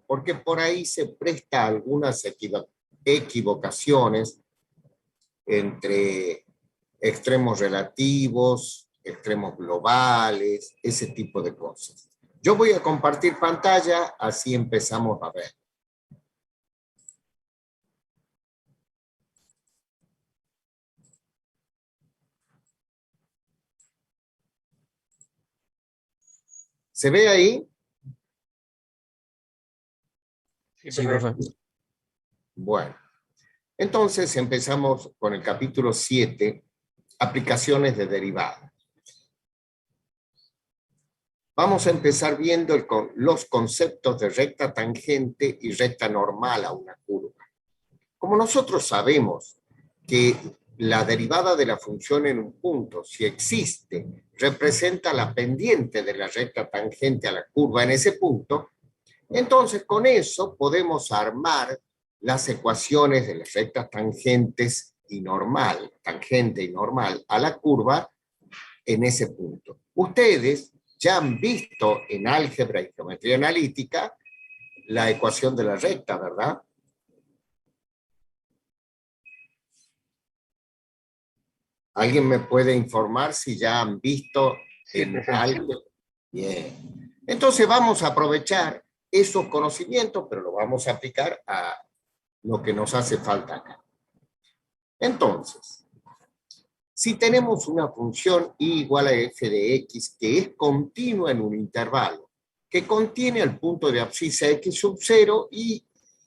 porque por ahí se presta algunas equivocaciones entre extremos relativos, extremos globales, ese tipo de cosas. Yo voy a compartir pantalla, así empezamos a ver. ¿Se ve ahí? Sí, profe. Bueno, entonces empezamos con el capítulo 7, aplicaciones de derivada. Vamos a empezar viendo los conceptos de recta tangente y recta normal a una curva. Como nosotros sabemos que la derivada de la función en un punto, si existe, representa la pendiente de la recta tangente a la curva en ese punto, entonces con eso podemos armar las ecuaciones de las rectas tangentes y normal, tangente y normal a la curva en ese punto. Ustedes ya han visto en álgebra y geometría analítica la ecuación de la recta, ¿verdad? ¿Alguien me puede informar si ya han visto en álgebra? Bien. Entonces vamos a aprovechar esos conocimientos, pero lo vamos a aplicar a lo que nos hace falta acá. Entonces, si tenemos una función y igual a f de x que es continua en un intervalo, que contiene el punto de abscisa x sub 0 y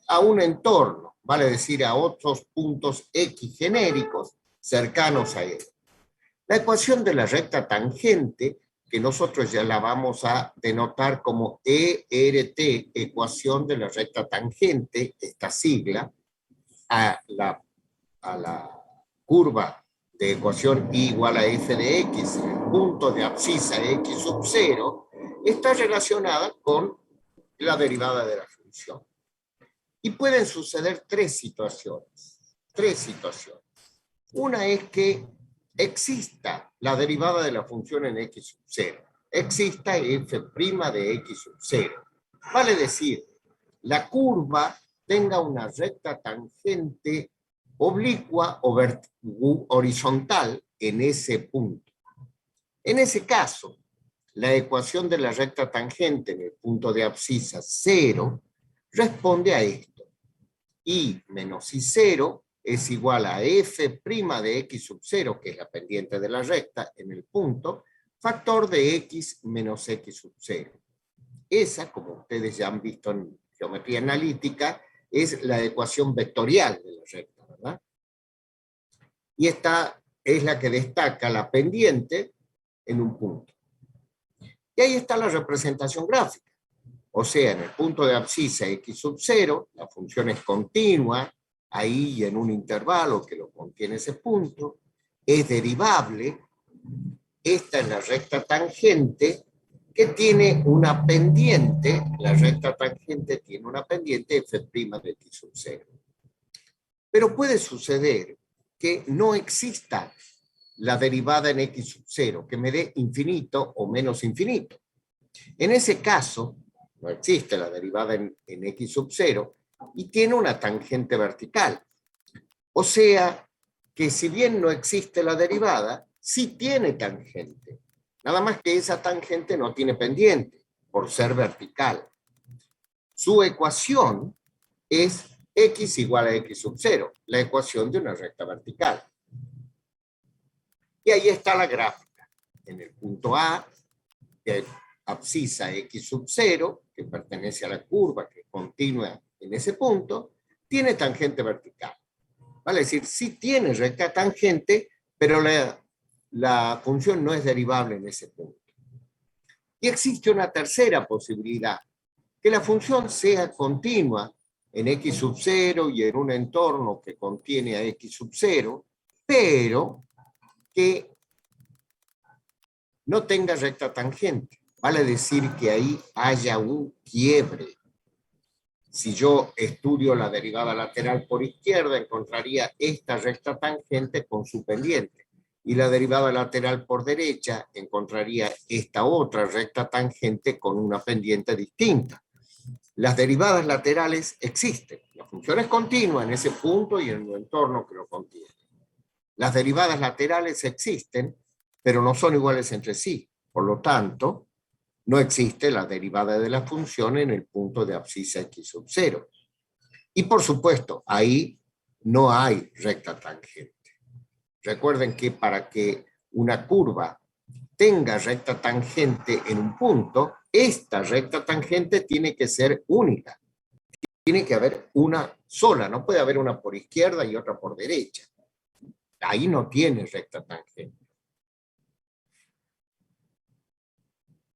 a un entorno, vale decir a otros puntos x genéricos cercanos a él. La ecuación de la recta tangente, que nosotros ya la vamos a denotar como ERT, ecuación de la recta tangente, esta sigla, a la curva de ecuación y igual a f de x, el punto de abscisa x sub 0, está relacionada con la derivada de la función. Y pueden suceder tres situaciones. Una es que exista la derivada de la función en x sub 0. Exista f' de x sub 0. Vale decir, la curva tenga una recta tangente oblicua o horizontal en ese punto. En ese caso, la ecuación de la recta tangente en el punto de abscisa 0 responde a esto. Y menos I0 es igual a f' de x sub 0, que es la pendiente de la recta en el punto, factor de x menos x sub 0. Esa, como ustedes ya han visto en geometría analítica, es la ecuación vectorial de la recta, ¿verdad? Y esta es la que destaca la pendiente en un punto. Y ahí está la representación gráfica. O sea, en el punto de abscisa x sub 0, la función es continua, ahí en un intervalo que lo contiene ese punto, es derivable. Esta es la recta tangente que tiene una pendiente, la recta tangente tiene una pendiente f' de x sub 0. Pero puede suceder que no exista la derivada en x sub 0, que me dé infinito o menos infinito. En ese caso, no existe la derivada en x sub 0 y tiene una tangente vertical. O sea, que si bien no existe la derivada, sí tiene tangente. Nada más que esa tangente no tiene pendiente, por ser vertical. Su ecuación es x igual a x sub 0, la ecuación de una recta vertical. Y ahí está la gráfica. En el punto A, que abscisa x sub 0, que pertenece a la curva que continúa en ese punto, tiene tangente vertical. Vale decir, sí tiene recta tangente, pero la función no es derivable en ese punto. Y existe una tercera posibilidad, que la función sea continua en x sub 0 y en un entorno que contiene a x sub 0, pero que no tenga recta tangente. Vale decir que ahí haya un quiebre. Si yo estudio la derivada lateral por izquierda, encontraría esta recta tangente con su pendiente. Y la derivada lateral por derecha, encontraría esta otra recta tangente con una pendiente distinta. las derivadas laterales existen. La función es continua en ese punto y en el entorno que lo contiene. Las derivadas laterales existen, pero no son iguales entre sí. Por lo tanto, no existe la derivada de la función en el punto de abscisa x sub 0. Y por supuesto, ahí no hay recta tangente. Recuerden que para que una curva tenga recta tangente en un punto, esta recta tangente tiene que ser única. Tiene que haber una sola, no puede haber una por izquierda y otra por derecha. Ahí no tiene recta tangente.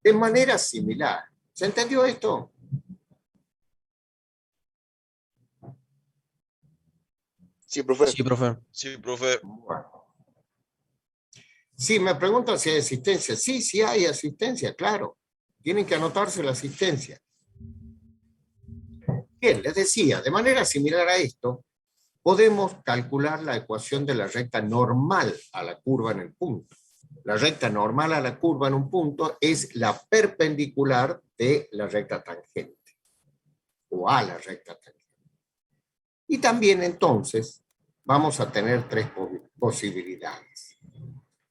De manera similar, ¿se entendió esto? Sí, profe. Sí, profe. Sí, profe. Bueno. Sí, me preguntan si hay asistencia. Sí, sí hay asistencia, claro. Tienen que anotarse la asistencia. Bien, les decía, de manera similar a esto, podemos calcular la ecuación de la recta normal a la curva en el punto. La recta normal a la curva en un punto es la perpendicular de la recta tangente, o a la recta tangente. Y también entonces vamos a tener tres posibilidades.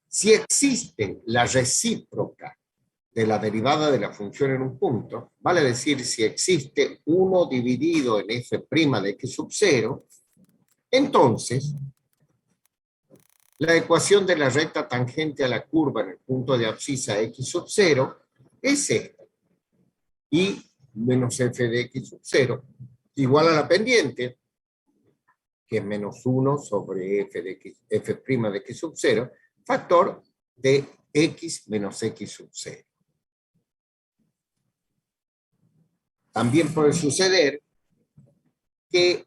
Si existe la recíproca de la derivada de la función en un punto, vale decir, si existe 1 dividido en f' de x sub 0, entonces la ecuación de la recta tangente a la curva en el punto de abscisa x sub 0 es esta. Y menos f de x sub 0 igual a la pendiente, que es menos 1 sobre f de x sub 0, factor de x menos x sub 0. También puede suceder que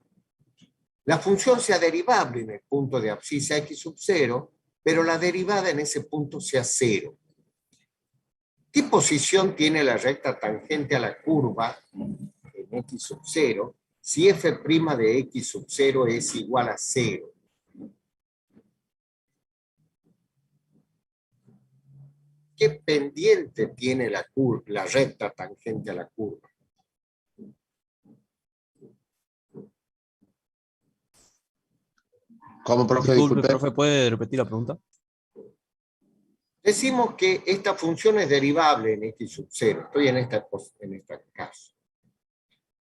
la función sea derivable en el punto de abscisa x sub 0, pero la derivada en ese punto sea 0. ¿Qué posición tiene la recta tangente a la curva en x sub 0 si f' de x sub 0 es igual a 0? ¿Qué pendiente tiene la recta tangente a la curva? ¿Cómo, profe? Disculpe, Disculpe. profe, ¿puede repetir la pregunta? Decimos que esta función es derivable en x sub 0. Estoy en este caso.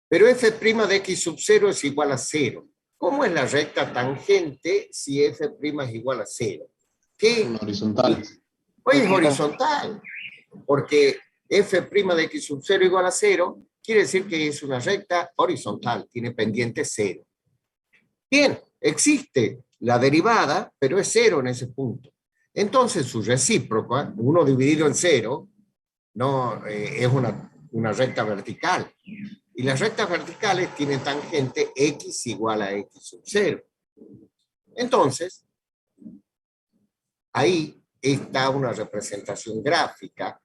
Pero f' de x sub 0 es igual a 0. ¿Cómo es la recta tangente si f' es igual a 0? ¿Qué? Una horizontal. Pues es horizontal, porque f' de x sub 0 igual a 0 quiere decir que es una recta horizontal, tiene pendiente 0. Bien, existe la derivada, pero es 0 en ese punto. Entonces su recíproca, 1 dividido en 0, no, es una recta vertical. Y las rectas verticales tienen tangente x igual a x sub 0. Entonces, ahí está una representación gráfica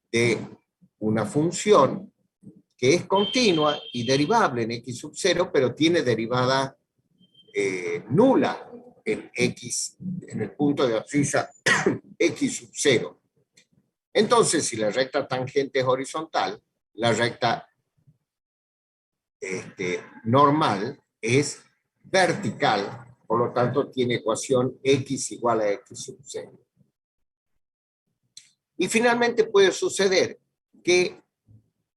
de una función que es continua y derivable en x sub 0, pero tiene derivada nula en x, en el punto de abscisa x sub 0. Entonces, si la recta tangente es horizontal, la recta normal es vertical, por lo tanto tiene ecuación x igual a x sub 0. Y finalmente puede suceder que,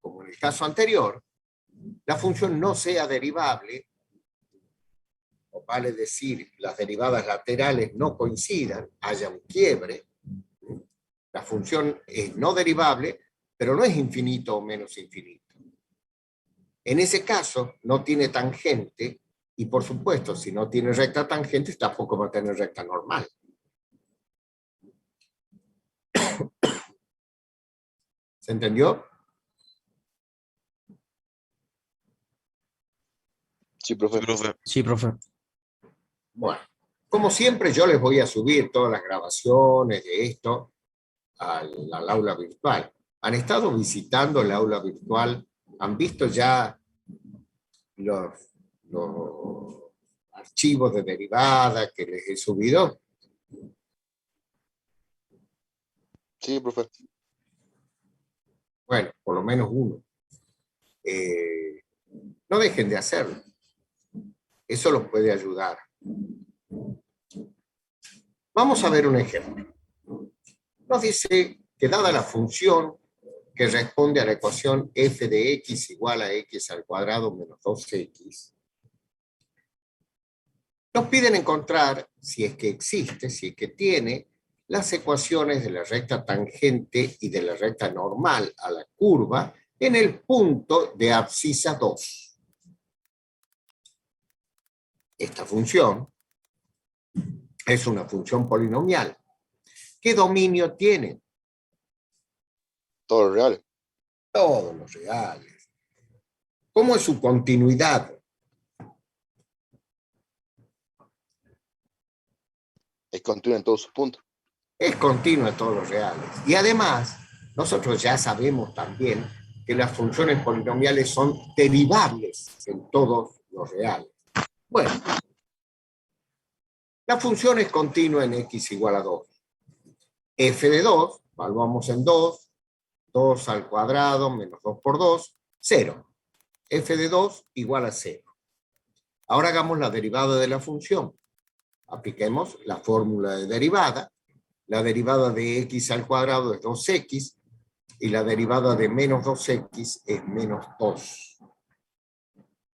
como en el caso anterior, la función no sea derivable, o vale decir, las derivadas laterales no coincidan, haya un quiebre. La función es no derivable, pero no es infinito o menos infinito. En ese caso, no tiene tangente, y por supuesto, si no tiene recta tangente, tampoco va a tener recta normal. ¿Se entendió? Sí, profe. Sí, profe. Sí, profe. Bueno, como siempre, yo les voy a subir todas las grabaciones de esto al aula virtual. ¿Han estado visitando el aula virtual? ¿Han visto ya los archivos de derivada que les he subido? Sí, profe. Bueno, por lo menos uno. No dejen de hacerlo. Eso los puede ayudar. Vamos a ver un ejemplo. Nos dice que dada la función que responde a la ecuación f de x igual a x al cuadrado menos 2x, nos piden encontrar, si es que existe, si es que tiene, las ecuaciones de la recta tangente y de la recta normal a la curva en el punto de abscisa 2. Esta función es una función polinomial. ¿Qué dominio tiene? Todos los reales. Todos los reales. ¿Cómo es su continuidad? Es continuo en todos sus puntos. Es continua en todos los reales. Y además, nosotros ya sabemos también que las funciones polinomiales son derivables en todos los reales. Bueno, la función es continua en x igual a 2. F de 2, evaluamos en 2, 2 al cuadrado menos 2 por 2, 0. F de 2 igual a 0. Ahora hagamos la derivada de la función. Apliquemos la fórmula de derivada. La derivada de x al cuadrado es 2x y la derivada de menos 2x es menos 2.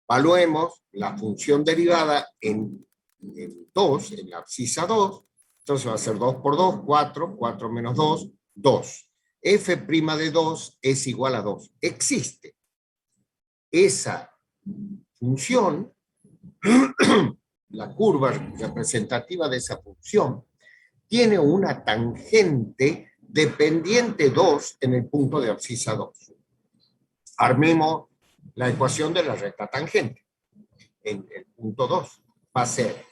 Evaluemos la función derivada en 2, en la abscisa 2. Entonces va a ser 2 por 2, 4, 4 menos 2, 2. F' de 2 es igual a 2. Existe esa función, la curva representativa de esa función, tiene una tangente dependiente 2 en el punto de abscisa 2. Armemos la ecuación de la recta tangente. En el punto 2 va a ser,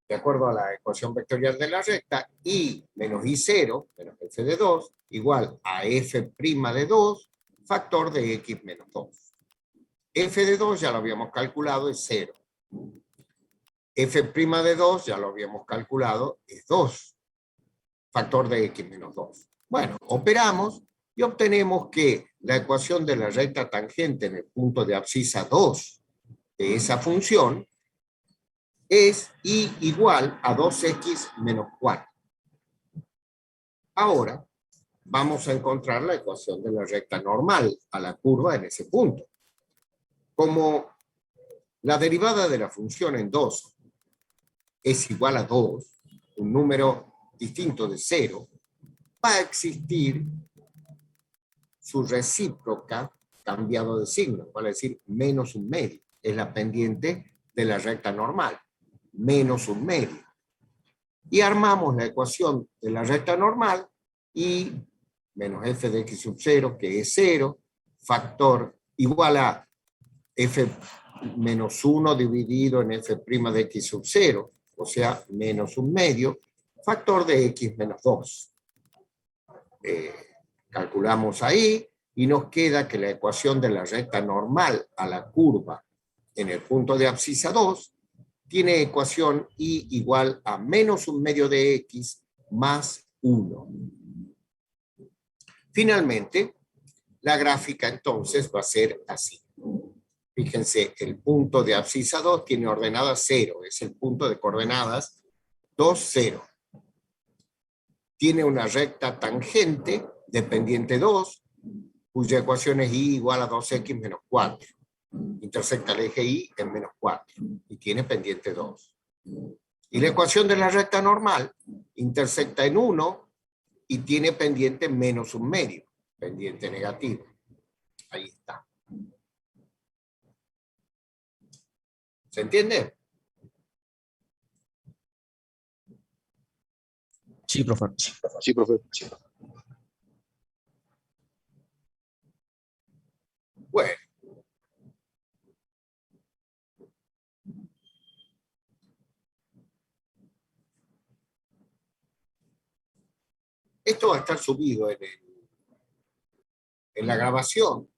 de acuerdo a la ecuación vectorial de la recta, y menos i0 menos f de 2 igual a f' de 2 factor de x menos 2. F de 2 ya lo habíamos calculado, es 0. F' de 2 ya lo habíamos calculado, es 2. Factor de x menos 2. Bueno, operamos y obtenemos que la ecuación de la recta tangente en el punto de abscisa 2 de esa función es y igual a 2x menos 4. Ahora vamos a encontrar la ecuación de la recta normal a la curva en ese punto. Como la derivada de la función en 2 es igual a 2, un número distinto de 0, va a existir su recíproca cambiado de signo, vale decir menos un medio. Es la pendiente de la recta normal, menos un medio. Y armamos la ecuación de la recta normal y menos f de x sub 0, que es 0, factor igual a f menos 1 dividido en f' de x sub 0, o sea, menos un medio, factor de x menos 2. Calculamos ahí y nos queda que la ecuación de la recta normal a la curva en el punto de abscisa 2 tiene ecuación y igual a menos un medio de x más 1. Finalmente, la gráfica entonces va a ser así. Fíjense, el punto de abscisa 2 tiene ordenada 0, es el punto de coordenadas 2, 0. Tiene una recta tangente dependiente 2, cuya ecuación es y igual a 2x menos 4. Intersecta el eje y en menos 4 y tiene pendiente 2. Y la ecuación de la recta normal intersecta en 1 y tiene pendiente menos un medio, pendiente negativo. Ahí está. ¿Se entiende? Sí, profe. Sí, profe. Bueno. Esto va a estar subido en la grabación.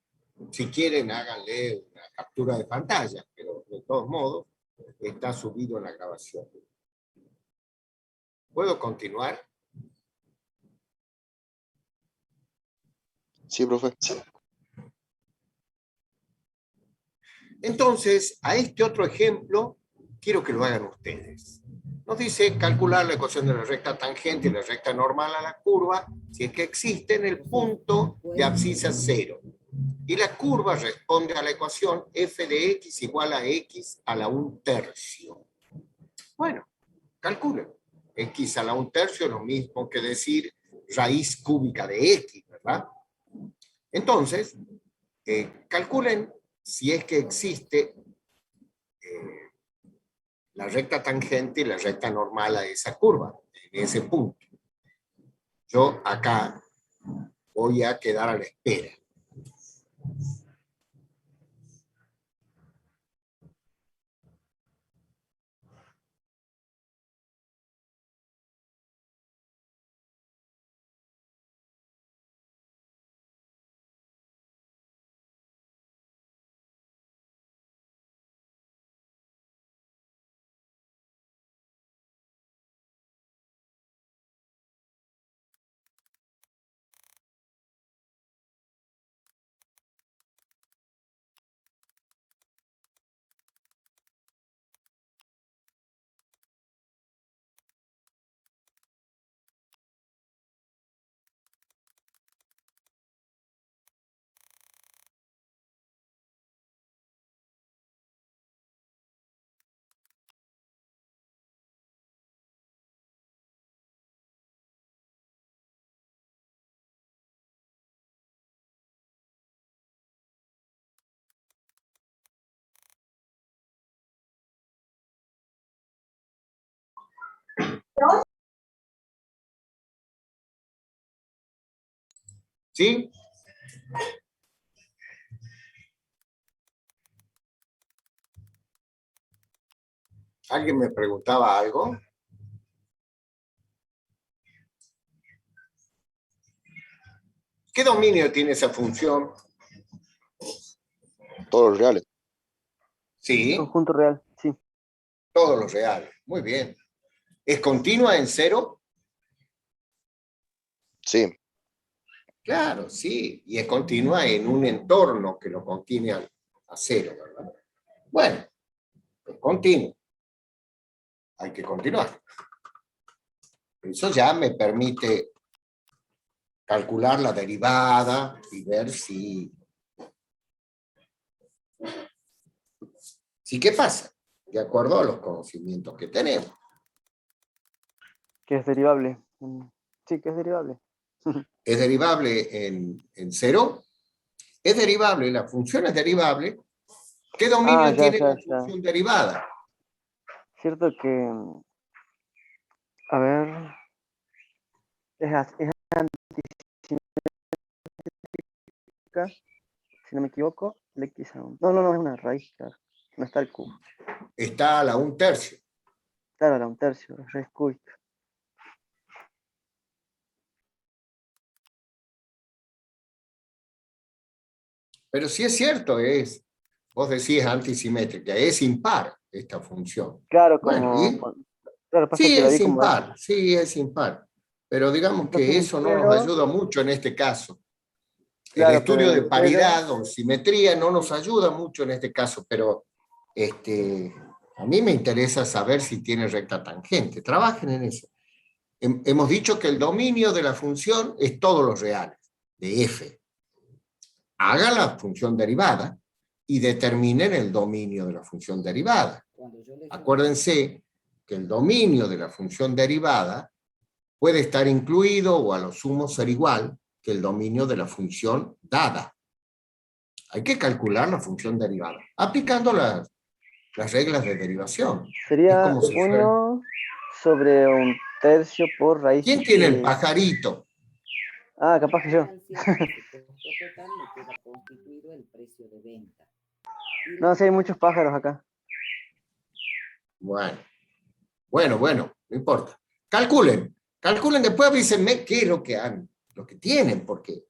Si quieren, háganle una captura de pantalla, pero de todos modos, está subido en la grabación. ¿Puedo continuar? Sí, profe. Entonces, a este otro ejemplo, quiero que lo hagan ustedes. Nos dice calcular la ecuación de la recta tangente y la recta normal a la curva si es que existe en el punto de abscisa 0. Y la curva responde a la ecuación f de x igual a x a la 1/3. Bueno, calculen. X a la 1/3 es lo mismo que decir raíz cúbica de x, ¿verdad? Entonces, calculen si es que existe la recta tangente y la recta normal a esa curva, en ese punto. Yo acá voy a quedar a la espera. ¿Sí? ¿Alguien me preguntaba algo? ¿Qué dominio tiene esa función? Todos los reales. Sí, Conjunto real, sí. todos los reales. Muy bien. ¿Es continua en 0? Sí, Claro, sí. Y es continua en un entorno que lo contiene a 0, ¿verdad? Bueno, es continuo. Hay que continuar. Eso ya me permite calcular la derivada y ver si qué pasa, de acuerdo a los conocimientos que tenemos. Que es derivable. Sí, que es derivable. ¿Es derivable en 0? Es derivable, la función es derivable. ¿Qué dominio Ya, tiene ya, la ya. función derivada? Cierto que, a ver, es antisimétrica, si no me equivoco, el X a un. No, no, no, es una raíz, claro. No está el cubo. Está a la 1/3. Claro, era un tercio, raíz cúbica. Pero si es cierto, vos decís antisimétrica, es impar esta función. Claro, Bueno, como, y claro, pasa sí que la es vi como impar, sí es impar. Pero digamos entonces que en eso no nos cero, ayuda mucho en este caso. El claro, pero estudio de en cero, paridad o simetría no nos ayuda mucho en este caso, pero a mí me interesa saber si tiene recta tangente. Trabajen en eso. Hemos dicho que el dominio de la función es todos los reales, de f. Haga la función derivada y determinen el dominio de la función derivada. Acuérdense que el dominio de la función derivada puede estar incluido o a lo sumo ser igual que el dominio de la función dada. Hay que calcular la función derivada, aplicando las reglas de derivación. Es sería como si fuera... 1/3 por raíz ¿Quién tiene el de... pajarito? Capaz que yo. No, sí hay muchos pájaros acá. Bueno, bueno, no importa. Calculen, después avísenme qué es lo que tienen, porque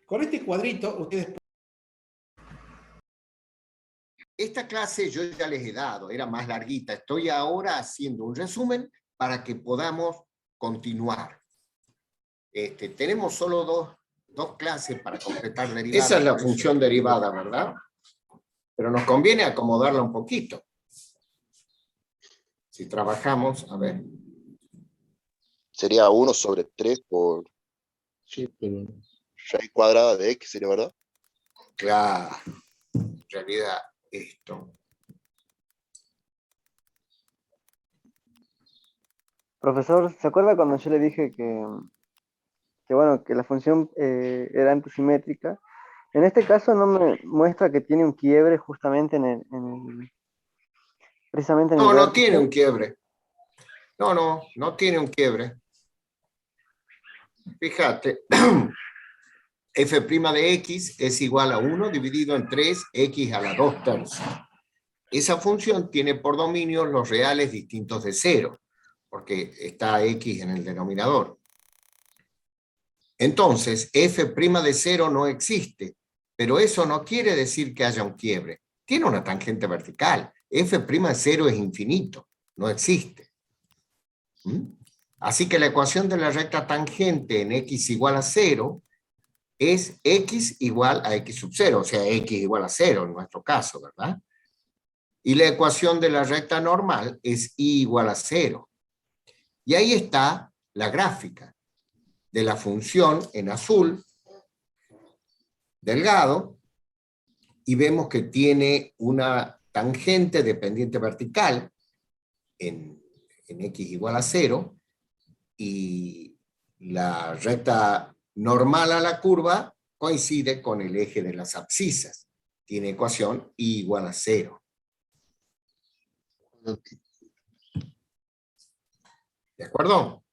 Con este cuadrito, ustedes... Esta clase yo ya les he dado, era más larguita. Estoy ahora haciendo un resumen para que podamos continuar. Tenemos solo dos clases para completar derivadas. Esa es la función derivada, ¿verdad? Pero nos conviene acomodarla un poquito. Si trabajamos, a ver. Sería 1 sobre 3 por Sí, pero... raíz cuadrada de x, ¿sería verdad? Claro, en realidad esto. Profesor, ¿se acuerda cuando yo le dije que bueno, que la función era antisimétrica? En este caso no me muestra que tiene un quiebre justamente precisamente en el No, no vértice. tiene un quiebre. No tiene un quiebre. Fíjate, f' de x es igual a 1 dividido en 3x a la 2/3. Esa función tiene por dominio los reales distintos de 0, porque está x en el denominador. Entonces, f' de 0 no existe, pero eso no quiere decir que haya un quiebre. Tiene una tangente vertical. f' de 0 es infinito, no existe. Así que la ecuación de la recta tangente en x igual a 0 es x igual a x sub 0, o sea, x igual a 0 en nuestro caso, ¿verdad? Y la ecuación de la recta normal es y igual a 0. Y ahí está la gráfica de la función en azul, delgado, y vemos que tiene una tangente de pendiente vertical en x igual a 0, y la recta normal a la curva coincide con el eje de las abscisas. Tiene ecuación y igual a 0. ¿De acuerdo?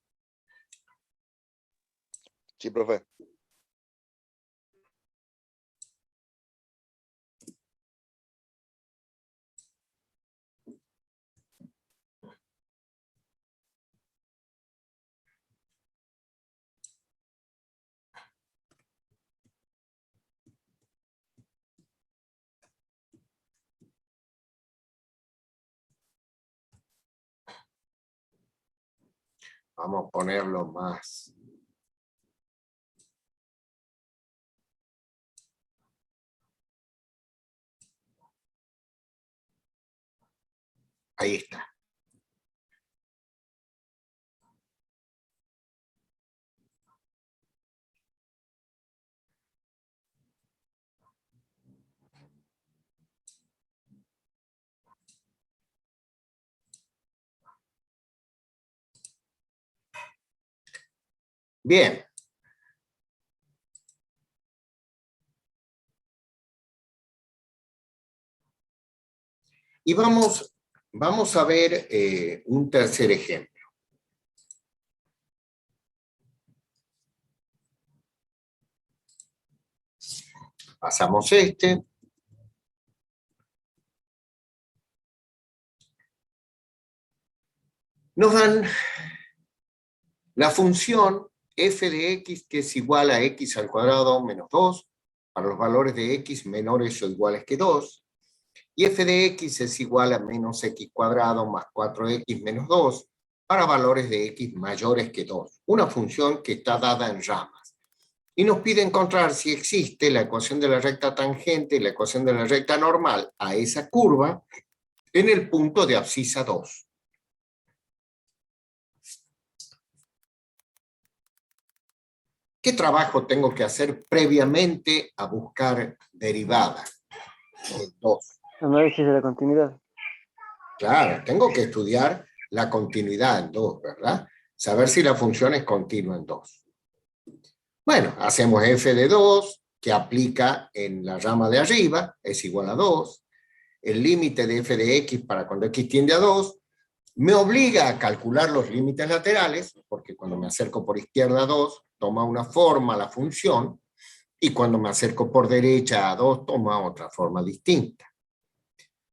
Sí, profe. Vamos a ponerlo más. Ahí está. Bien. Y vamos a ver un tercer ejemplo. Pasamos este. Nos dan la función f de x, que es igual a x al cuadrado menos 2, para los valores de x menores o iguales que 2, y f de x es igual a menos x cuadrado más 4x menos 2, para valores de x mayores que 2. Una función que está dada en ramas. Y nos pide encontrar si existe la ecuación de la recta tangente y la ecuación de la recta normal a esa curva en el punto de abscisa 2. ¿Qué trabajo tengo que hacer previamente a buscar derivada? 2. Análisis de la continuidad. Claro, tengo que estudiar la continuidad en 2, ¿verdad? Saber si la función es continua en 2. Bueno, hacemos f de 2, que aplica en la rama de arriba, es igual a 2. El límite de f de x para cuando x tiende a 2 me obliga a calcular los límites laterales, porque cuando me acerco por izquierda a 2, toma una forma la función, y cuando me acerco por derecha a 2, toma otra forma distinta.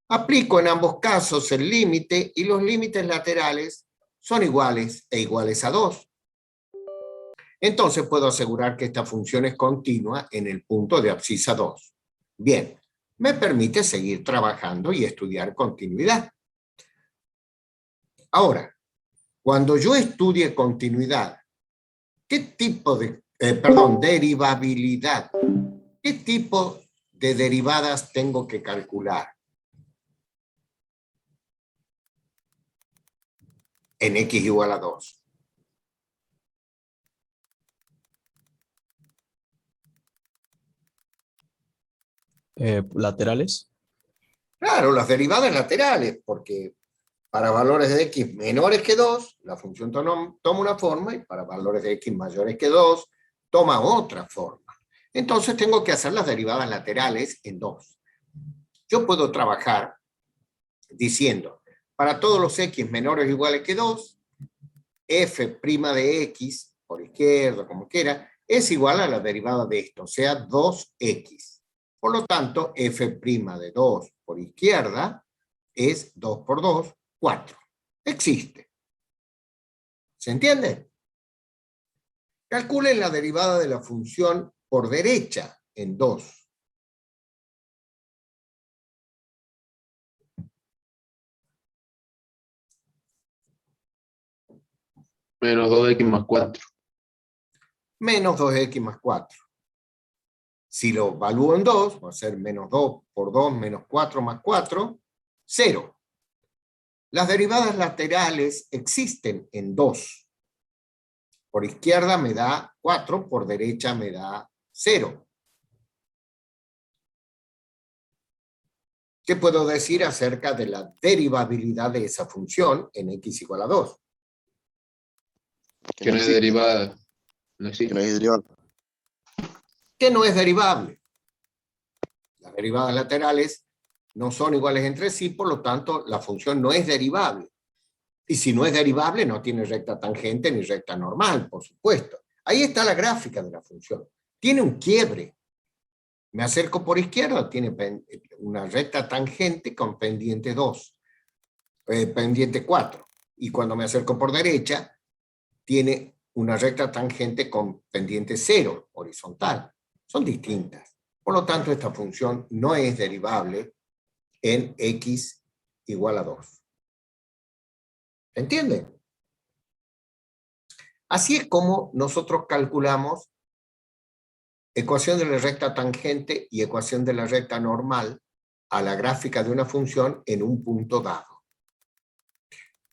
Aplico en ambos casos el límite, y los límites laterales son iguales e iguales a 2. Entonces puedo asegurar que esta función es continua en el punto de abscisa 2. Bien, me permite seguir trabajando y estudiar continuidad. Ahora, cuando yo estudie continuidad, ¿qué tipo de, derivabilidad? ¿Qué tipo de derivadas tengo que calcular? En x igual a 2. Laterales. Claro, las derivadas laterales, porque para valores de x menores que 2, la función toma una forma, y para valores de x mayores que 2, toma otra forma. Entonces tengo que hacer las derivadas laterales en 2. Yo puedo trabajar diciendo, para todos los x menores o iguales que 2, f' de x, por izquierda, como quiera, es igual a la derivada de esto, o sea, 2x. Por lo tanto, f' de 2 por izquierda es 2 por 2, 4. Existe. ¿Se entiende? Calculen la derivada de la función por derecha en 2. Menos 2x más 4. Menos 2x más 4. Si lo evalúo en 2, va a ser menos 2 por 2 menos 4 más 4, 0. Las derivadas laterales existen en 2. Por izquierda me da 4, por derecha me da 0. ¿Qué puedo decir acerca de la derivabilidad de esa función en x igual a 2? Que no es derivada. No existe. Que no es derivada. Que no es derivable. Las derivadas laterales no son iguales entre sí, por lo tanto, la función no es derivable. Y si no es derivable, no tiene recta tangente ni recta normal, por supuesto. Ahí está la gráfica de la función. Tiene un quiebre. Me acerco por izquierda, tiene una recta tangente con pendiente 2, pendiente 4. Y cuando me acerco por derecha, tiene una recta tangente con pendiente 0, horizontal. Son distintas. Por lo tanto, esta función no es derivable en x igual a 2. ¿Se entiende? Así es como nosotros calculamos ecuación de la recta tangente y ecuación de la recta normal a la gráfica de una función en un punto dado.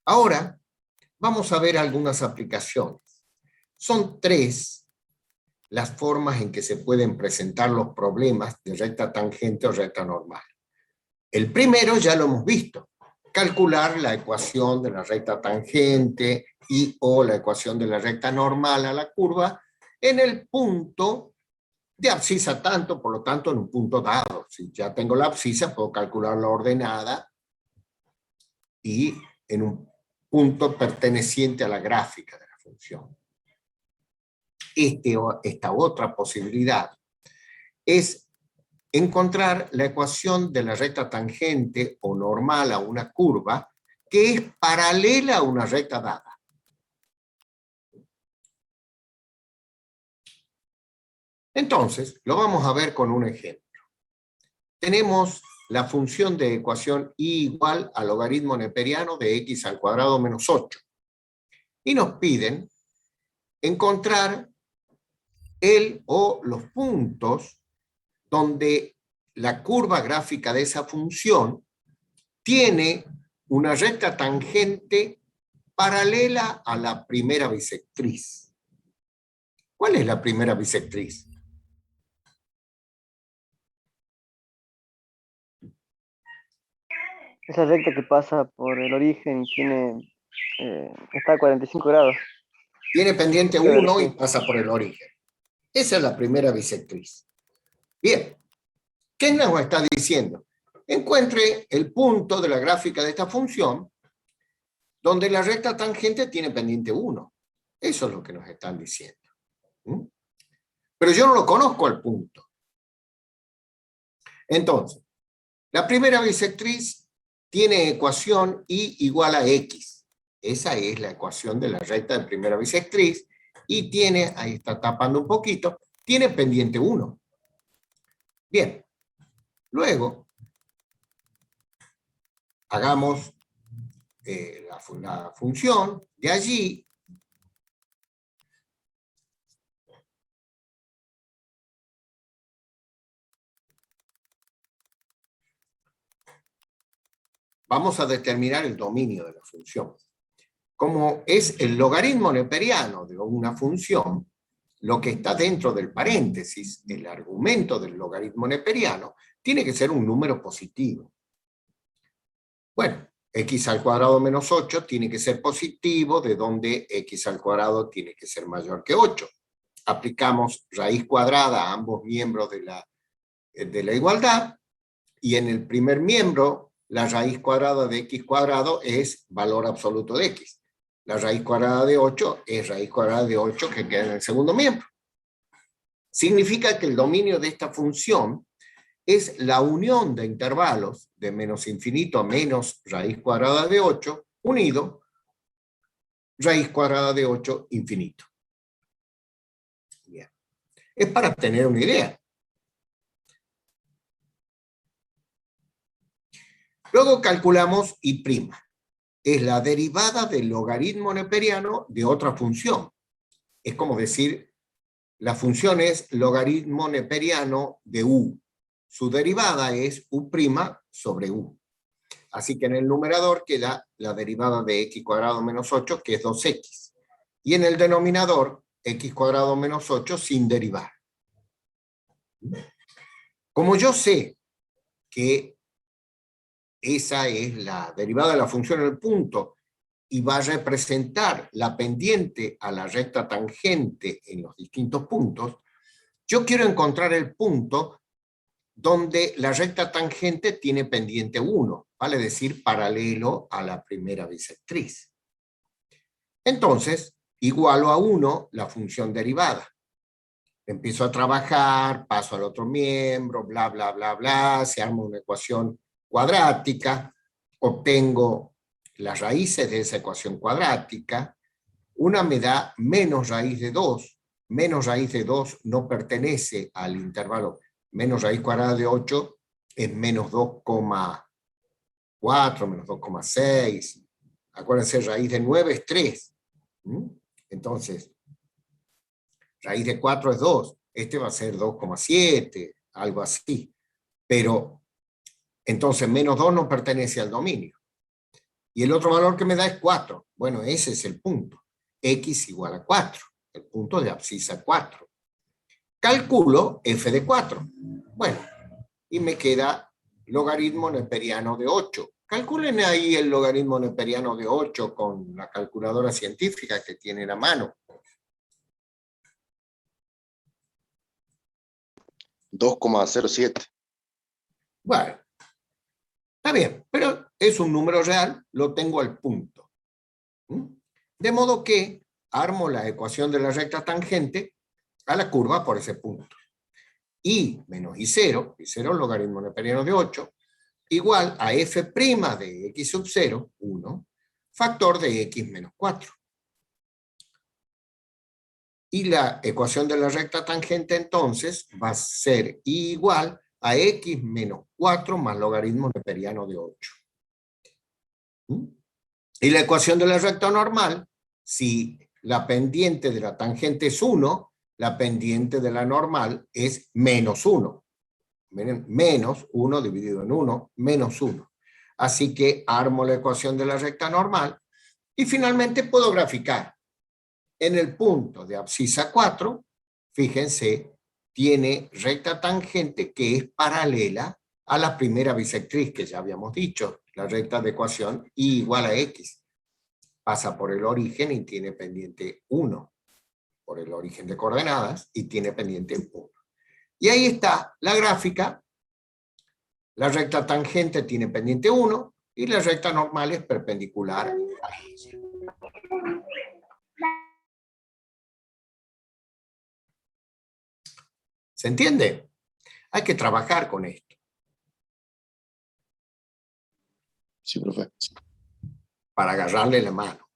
Ahora, vamos a ver algunas aplicaciones. Son 3 las formas en que se pueden presentar los problemas de recta tangente o recta normal. El primero ya lo hemos visto, calcular la ecuación de la recta tangente y o la ecuación de la recta normal a la curva en el punto de abscisa tanto, por lo tanto en un punto dado. Si ya tengo la abscisa, puedo calcular la ordenada y en un punto perteneciente a la gráfica de la función. Esta otra posibilidad es encontrar la ecuación de la recta tangente o normal a una curva que es paralela a una recta dada. Entonces, lo vamos a ver con un ejemplo. Tenemos la función de ecuación y igual al logaritmo neperiano de x al cuadrado menos 8. Y nos piden encontrar el o los puntos donde la curva gráfica de esa función tiene una recta tangente paralela a la primera bisectriz. ¿Cuál es la primera bisectriz? Esa recta que pasa por el origen y está a 45 grados. Tiene pendiente 1 y pasa por el origen. Esa es la primera bisectriz. Bien, ¿qué nos está diciendo? Encuentre el punto de la gráfica de esta función donde la recta tangente tiene pendiente 1. Eso es lo que nos están diciendo. Pero yo no lo conozco al punto. Entonces, la primera bisectriz tiene ecuación y igual a x. Esa es la ecuación de la recta de primera bisectriz y tiene, ahí está tapando un poquito, tiene pendiente 1. Bien, luego hagamos la función, de allí vamos a determinar el dominio de la función. Como es el logaritmo neperiano de una función, lo que está dentro del paréntesis, el argumento del logaritmo neperiano, tiene que ser un número positivo. Bueno, x al cuadrado menos 8 tiene que ser positivo, de donde x al cuadrado tiene que ser mayor que 8. Aplicamos raíz cuadrada a ambos miembros de la igualdad, y en el primer miembro, la raíz cuadrada de x cuadrado es valor absoluto de x. La raíz cuadrada de 8 es raíz cuadrada de 8 que queda en el segundo miembro. Significa que el dominio de esta función es la unión de intervalos de menos infinito a menos raíz cuadrada de 8 unido raíz cuadrada de 8 infinito. Bien. Es para tener una idea. Luego calculamos I'. Es la derivada del logaritmo neperiano de otra función. Es como decir, la función es logaritmo neperiano de u. Su derivada es u' sobre u. Así que en el numerador queda la derivada de x cuadrado menos 8, que es 2x. Y en el denominador, x cuadrado menos 8 sin derivar. Como yo sé que esa es la derivada de la función en el punto y va a representar la pendiente a la recta tangente en los distintos puntos, yo quiero encontrar el punto donde la recta tangente tiene pendiente 1, vale decir paralelo a la primera bisectriz. Entonces, igualo a 1 la función derivada. Empiezo a trabajar, paso al otro miembro, bla, bla, bla, bla, se arma una ecuación cuadrática, obtengo las raíces de esa ecuación cuadrática, una me da menos raíz de 2, menos raíz de 2 no pertenece al intervalo, menos raíz cuadrada de 8 es menos 2,4, menos 2,6, acuérdense, raíz de 9 es 3, entonces, raíz de 4 es 2, este va a ser 2,7, algo así, pero entonces menos 2 no pertenece al dominio. Y el otro valor que me da es 4. Bueno, ese es el punto. X igual a 4. El punto de abscisa 4. Calculo f de 4. Bueno, y me queda logaritmo neperiano de 8. Calculen ahí el logaritmo neperiano de 8 con la calculadora científica que tienen a mano. 2,07. Bueno, está bien, pero es un número real, lo tengo al punto. De modo que armo la ecuación de la recta tangente a la curva por ese punto. Y menos I0 logaritmo neperiano de 8, igual a f' de x sub 0, 1, factor de x menos 4. Y la ecuación de la recta tangente entonces va a ser igual a x menos 4 más logaritmo neperiano de 8. Y la ecuación de la recta normal, si la pendiente de la tangente es 1, la pendiente de la normal es menos 1. Menos 1 dividido en 1, menos 1. Así que armo la ecuación de la recta normal y finalmente puedo graficar. En el punto de abscisa 4, fíjense, tiene recta tangente que es paralela a la primera bisectriz que ya habíamos dicho, la recta de ecuación y igual a x. Pasa por el origen y tiene pendiente 1, por el origen de coordenadas y tiene pendiente 1. Y ahí está la gráfica. La recta tangente tiene pendiente 1 y la recta normal es perpendicular a ella. ¿Se entiende? Hay que trabajar con esto. Sí, profe. Para agarrarle la mano.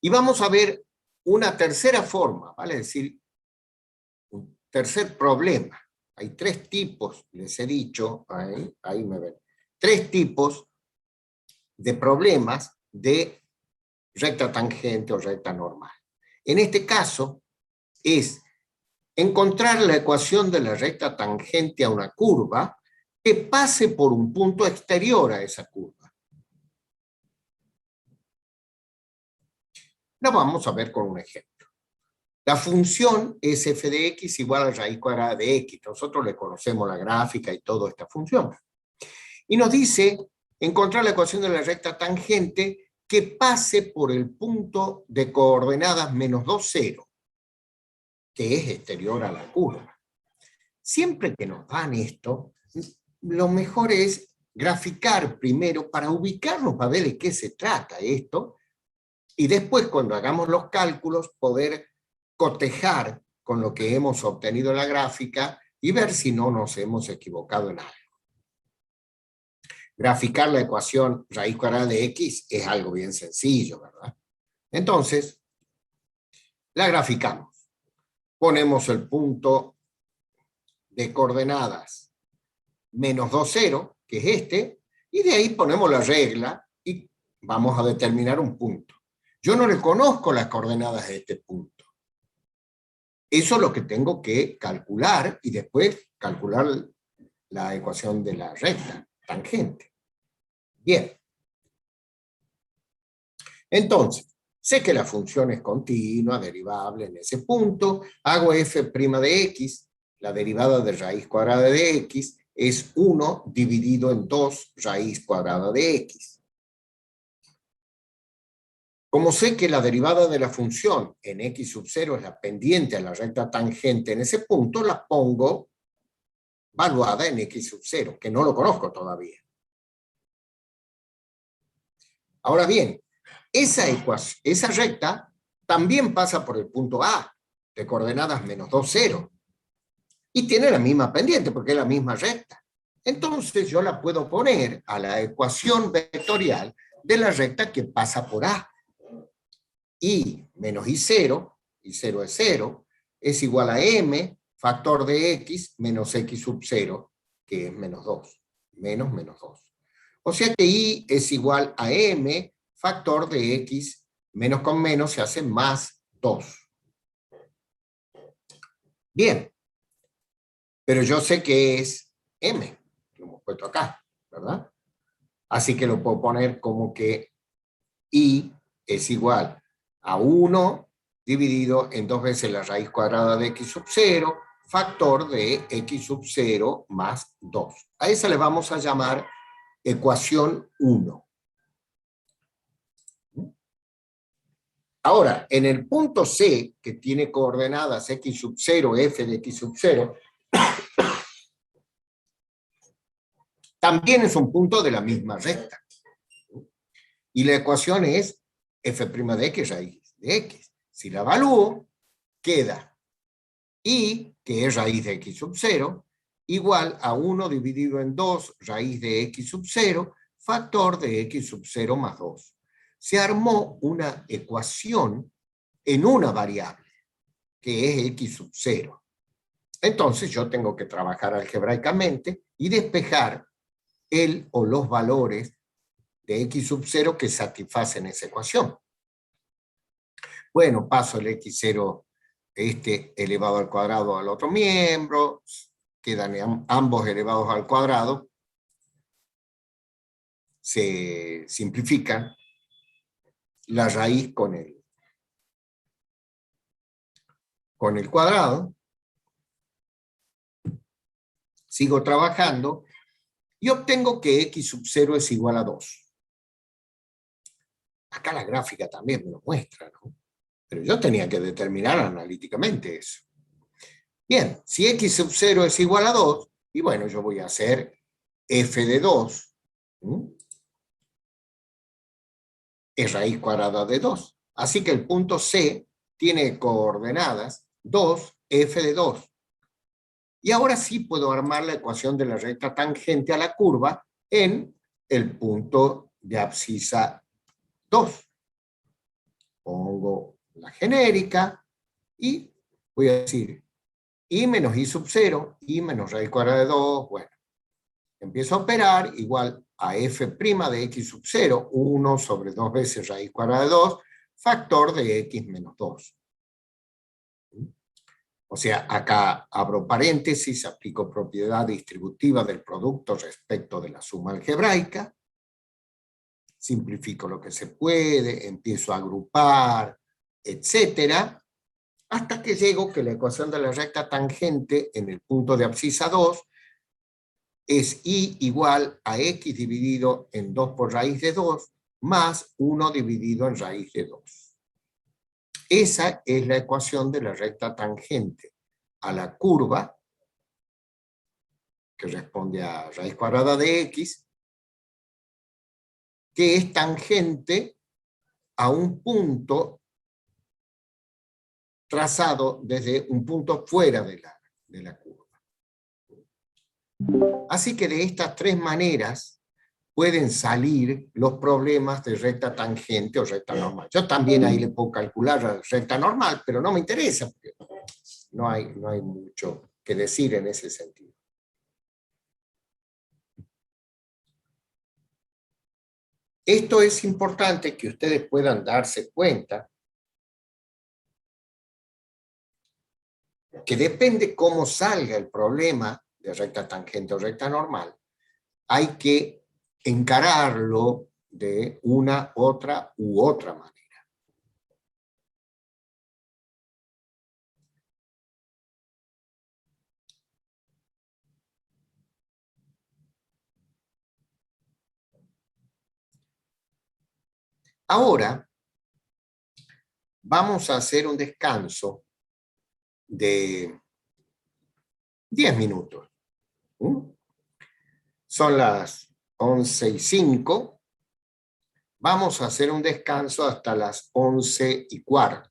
Y vamos a ver una tercera forma, vale decir, un tercer problema. Hay tres tipos, les he dicho, ahí me ven, tres tipos de problemas de recta tangente o recta normal. En este caso, es encontrar la ecuación de la recta tangente a una curva que pase por un punto exterior a esa curva. La vamos a ver con un ejemplo. La función es f de x igual a raíz cuadrada de x. Nosotros le conocemos la gráfica y toda esta función. Y nos dice encontrar la ecuación de la recta tangente que pase por el punto de coordenadas menos 2, 0, que es exterior a la curva. Siempre que nos dan esto, lo mejor es graficar primero para ubicarnos, para ver de qué se trata esto, y después cuando hagamos los cálculos poder cotejar con lo que hemos obtenido en la gráfica y ver si no nos hemos equivocado en algo. Graficar la ecuación raíz cuadrada de x es algo bien sencillo, ¿verdad? Entonces, la graficamos. Ponemos el punto de coordenadas menos 2, 0, que es este, y de ahí ponemos la regla y vamos a determinar un punto. Yo no le conozco las coordenadas de este punto. Eso es lo que tengo que calcular y después calcular la ecuación de la recta tangente. Bien. Entonces, sé que la función es continua, derivable en ese punto, hago f' de x, la derivada de raíz cuadrada de x es 1 dividido en 2 raíz cuadrada de x. Como sé que la derivada de la función en x sub 0 es la pendiente a la recta tangente en ese punto, la pongo valuada en x sub 0, que no lo conozco todavía. Ahora bien, esa recta también pasa por el punto A, de coordenadas menos 2, 0. Y tiene la misma pendiente, porque es la misma recta. Entonces yo la puedo poner a la ecuación vectorial de la recta que pasa por A. Y menos I0, I0 es 0, es igual a M, factor de X, menos X sub 0, que es menos 2. Menos 2. O sea que I es igual a M, factor de X, menos con menos se hace más 2. Bien. Pero yo sé que es M, lo hemos puesto acá, ¿verdad? Así que lo puedo poner como que I es igual a 1 dividido en 2 veces la raíz cuadrada de X sub 0, factor de X sub 0 más 2. A esa le vamos a llamar ecuación 1. Ahora, en el punto C, que tiene coordenadas X sub 0, F de X sub 0, también es un punto de la misma recta. Y la ecuación es f' de x raíz de x. Si la evalúo, queda I, que es raíz de x sub 0, igual a 1 dividido en 2 raíz de x sub 0, factor de x sub 0 más 2. Se armó una ecuación en una variable, que es x sub 0. Entonces yo tengo que trabajar algebraicamente y despejar el o los valores de x sub 0 que satisfacen esa ecuación. Bueno, paso el x0 elevado al cuadrado al otro miembro, quedan ambos elevados al cuadrado, se simplifican, la raíz con el cuadrado, sigo trabajando y obtengo que x sub 0 es igual a 2. Acá la gráfica también me lo muestra, ¿no? Pero yo tenía que determinar analíticamente eso. Bien, si x sub 0 es igual a 2, y bueno, yo voy a hacer f de 2, es raíz cuadrada de 2. Así que el punto C tiene coordenadas 2, f de 2. Y ahora sí puedo armar la ecuación de la recta tangente a la curva en el punto de abscisa 2. Pongo la genérica, y voy a decir I menos I sub 0, I menos raíz cuadrada de 2, bueno. Empiezo a operar igual a f' de x sub 0, 1 sobre 2 veces raíz cuadrada de 2, factor de x menos 2. O sea, acá abro paréntesis, aplico propiedad distributiva del producto respecto de la suma algebraica, simplifico lo que se puede, empiezo a agrupar, etcétera, hasta que llego que la ecuación de la recta tangente en el punto de abscisa 2 es y igual a x dividido en 2 por raíz de 2 más 1 dividido en raíz de 2. Esa es la ecuación de la recta tangente a la curva, que responde a raíz cuadrada de x, que es tangente a un punto trazado desde un punto fuera de la curva. Así que de estas tres maneras pueden salir los problemas de recta tangente o recta normal. Yo también ahí le puedo calcular la recta normal, pero no me interesa, porque no hay mucho que decir en ese sentido. Esto es importante que ustedes puedan darse cuenta que depende cómo salga el problema de recta tangente o recta normal, hay que encararlo de una, otra u otra manera. Ahora vamos a hacer un descanso de 10 minutos. Son las 11:05. Vamos a hacer un descanso hasta las 11:15.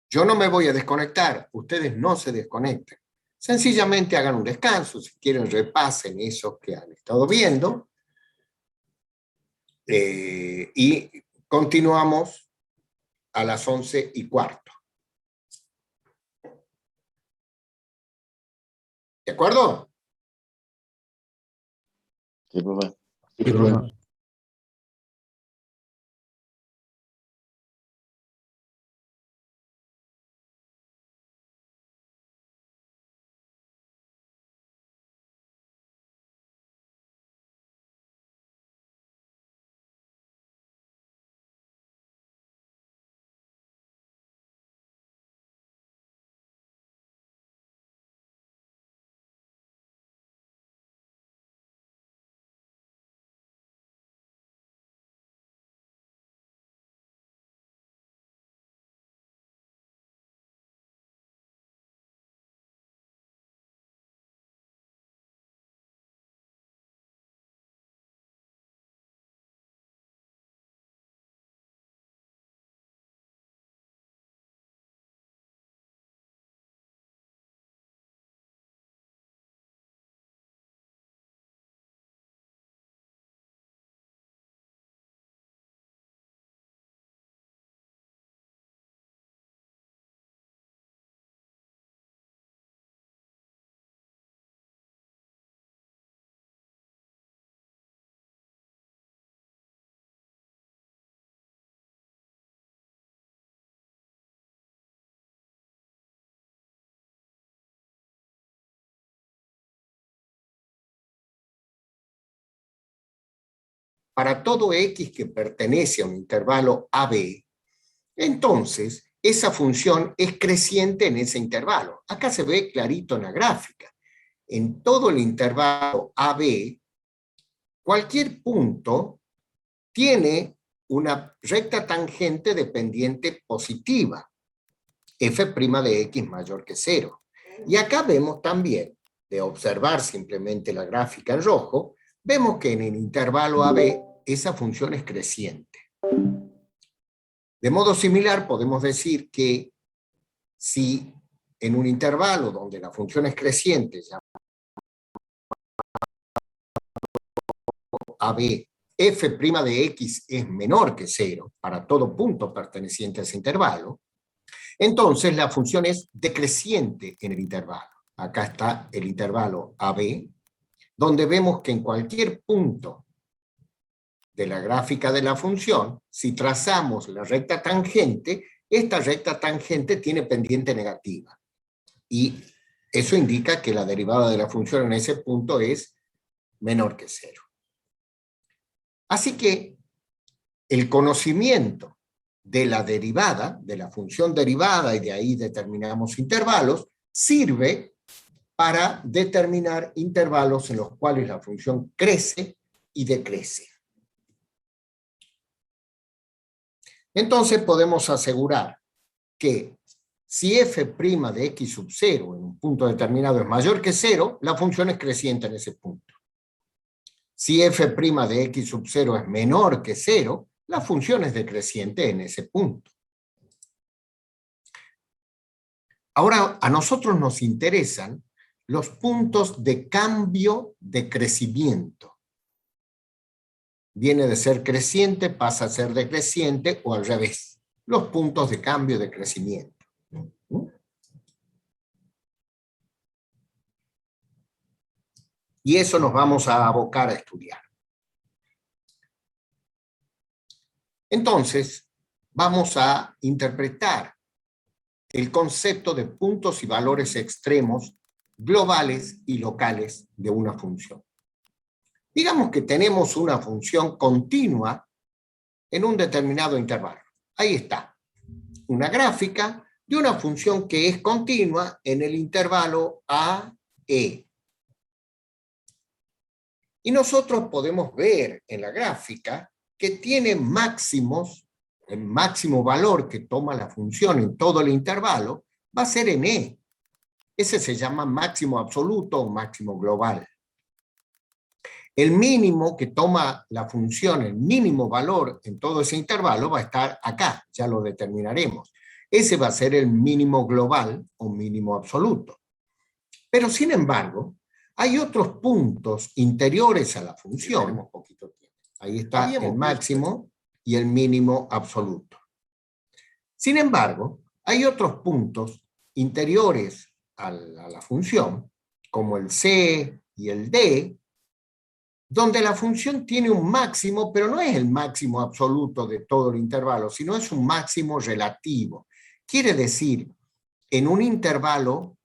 Yo no me voy a desconectar, ustedes no se desconecten. Sencillamente hagan un descanso, si quieren repasen eso que han estado viendo. Y continuamos a las 11:15. ¿De acuerdo? Sí, profe. Sí, profe. Para todo x que pertenece a un intervalo AB, entonces esa función es creciente en ese intervalo. Acá se ve clarito en la gráfica. En todo el intervalo AB, cualquier punto tiene una recta tangente dependiente positiva, f' de x mayor que 0. Y acá vemos también, de observar simplemente la gráfica en rojo, vemos que en el intervalo AB esa función es creciente. De modo similar, podemos decir que si en un intervalo donde la función es creciente, llamado AB, f' de x es menor que 0 para todo punto perteneciente a ese intervalo, entonces la función es decreciente en el intervalo. Acá está el intervalo AB, donde vemos que en cualquier punto de la gráfica de la función, si trazamos la recta tangente, esta recta tangente tiene pendiente negativa. Y eso indica que la derivada de la función en ese punto es menor que 0. Así que el conocimiento de la derivada, de la función derivada, y de ahí determinamos intervalos, sirve para determinar intervalos en los cuales la función crece y decrece. Entonces podemos asegurar que si f' de x sub 0 en un punto determinado es mayor que 0, la función es creciente en ese punto. Si f' de x sub 0 es menor que 0, la función es decreciente en ese punto. Ahora, a nosotros nos interesan los puntos de cambio de crecimiento. Viene de ser creciente, pasa a ser decreciente o al revés. Los puntos de cambio de crecimiento. Y eso nos vamos a abocar a estudiar. Entonces, vamos a interpretar el concepto de puntos y valores extremos globales y locales de una función. Digamos que tenemos una función continua en un determinado intervalo. Ahí está, una gráfica de una función que es continua en el intervalo AE. Y nosotros podemos ver en la gráfica que tiene máximos, el máximo valor que toma la función en todo el intervalo va a ser en E. Ese se llama máximo absoluto o máximo global. El mínimo que toma la función, el mínimo valor en todo ese intervalo va a estar acá, ya lo determinaremos. Ese va a ser el mínimo global o mínimo absoluto. Pero sin embargo, hay otros puntos interiores a la función. Ahí está el máximo y el mínimo absoluto. Sin embargo, hay otros puntos interiores a la función, como el C y el D, donde la función tiene un máximo, pero no es el máximo absoluto de todo el intervalo, sino es un máximo relativo. Quiere decir, en un intervalo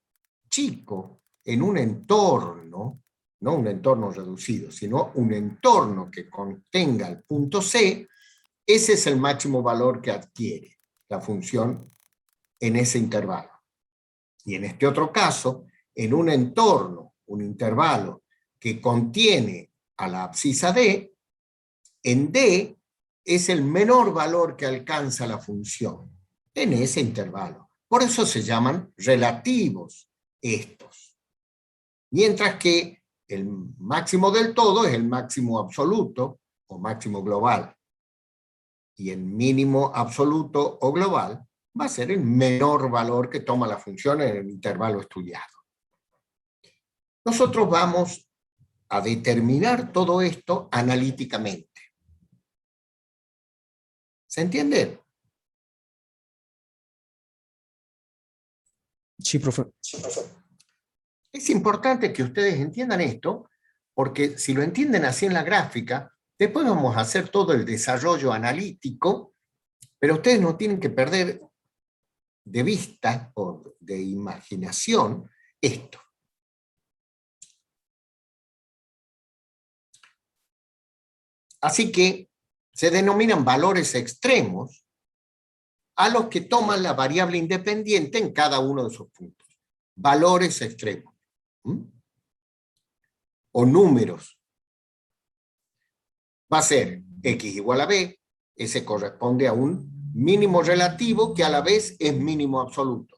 chico, en un entorno, no un entorno reducido, sino un entorno que contenga el punto C, ese es el máximo valor que adquiere la función en ese intervalo. Y en este otro caso, en un entorno, un intervalo que contiene a la abscisa D, en D es el menor valor que alcanza la función en ese intervalo. Por eso se llaman relativos estos. Mientras que el máximo del todo es el máximo absoluto o máximo global. Y el mínimo absoluto o global va a ser el menor valor que toma la función en el intervalo estudiado. Nosotros vamos a determinar todo esto analíticamente. ¿Se entiende? Sí, profe. Es importante que ustedes entiendan esto, porque si lo entienden así en la gráfica, después vamos a hacer todo el desarrollo analítico, pero ustedes no tienen que perder de vista o de imaginación esto. Así que se denominan valores extremos a los que toman la variable independiente en cada uno de sus puntos. Valores extremos. O números. Va a ser x igual a b, ese corresponde a un mínimo relativo que a la vez es mínimo absoluto.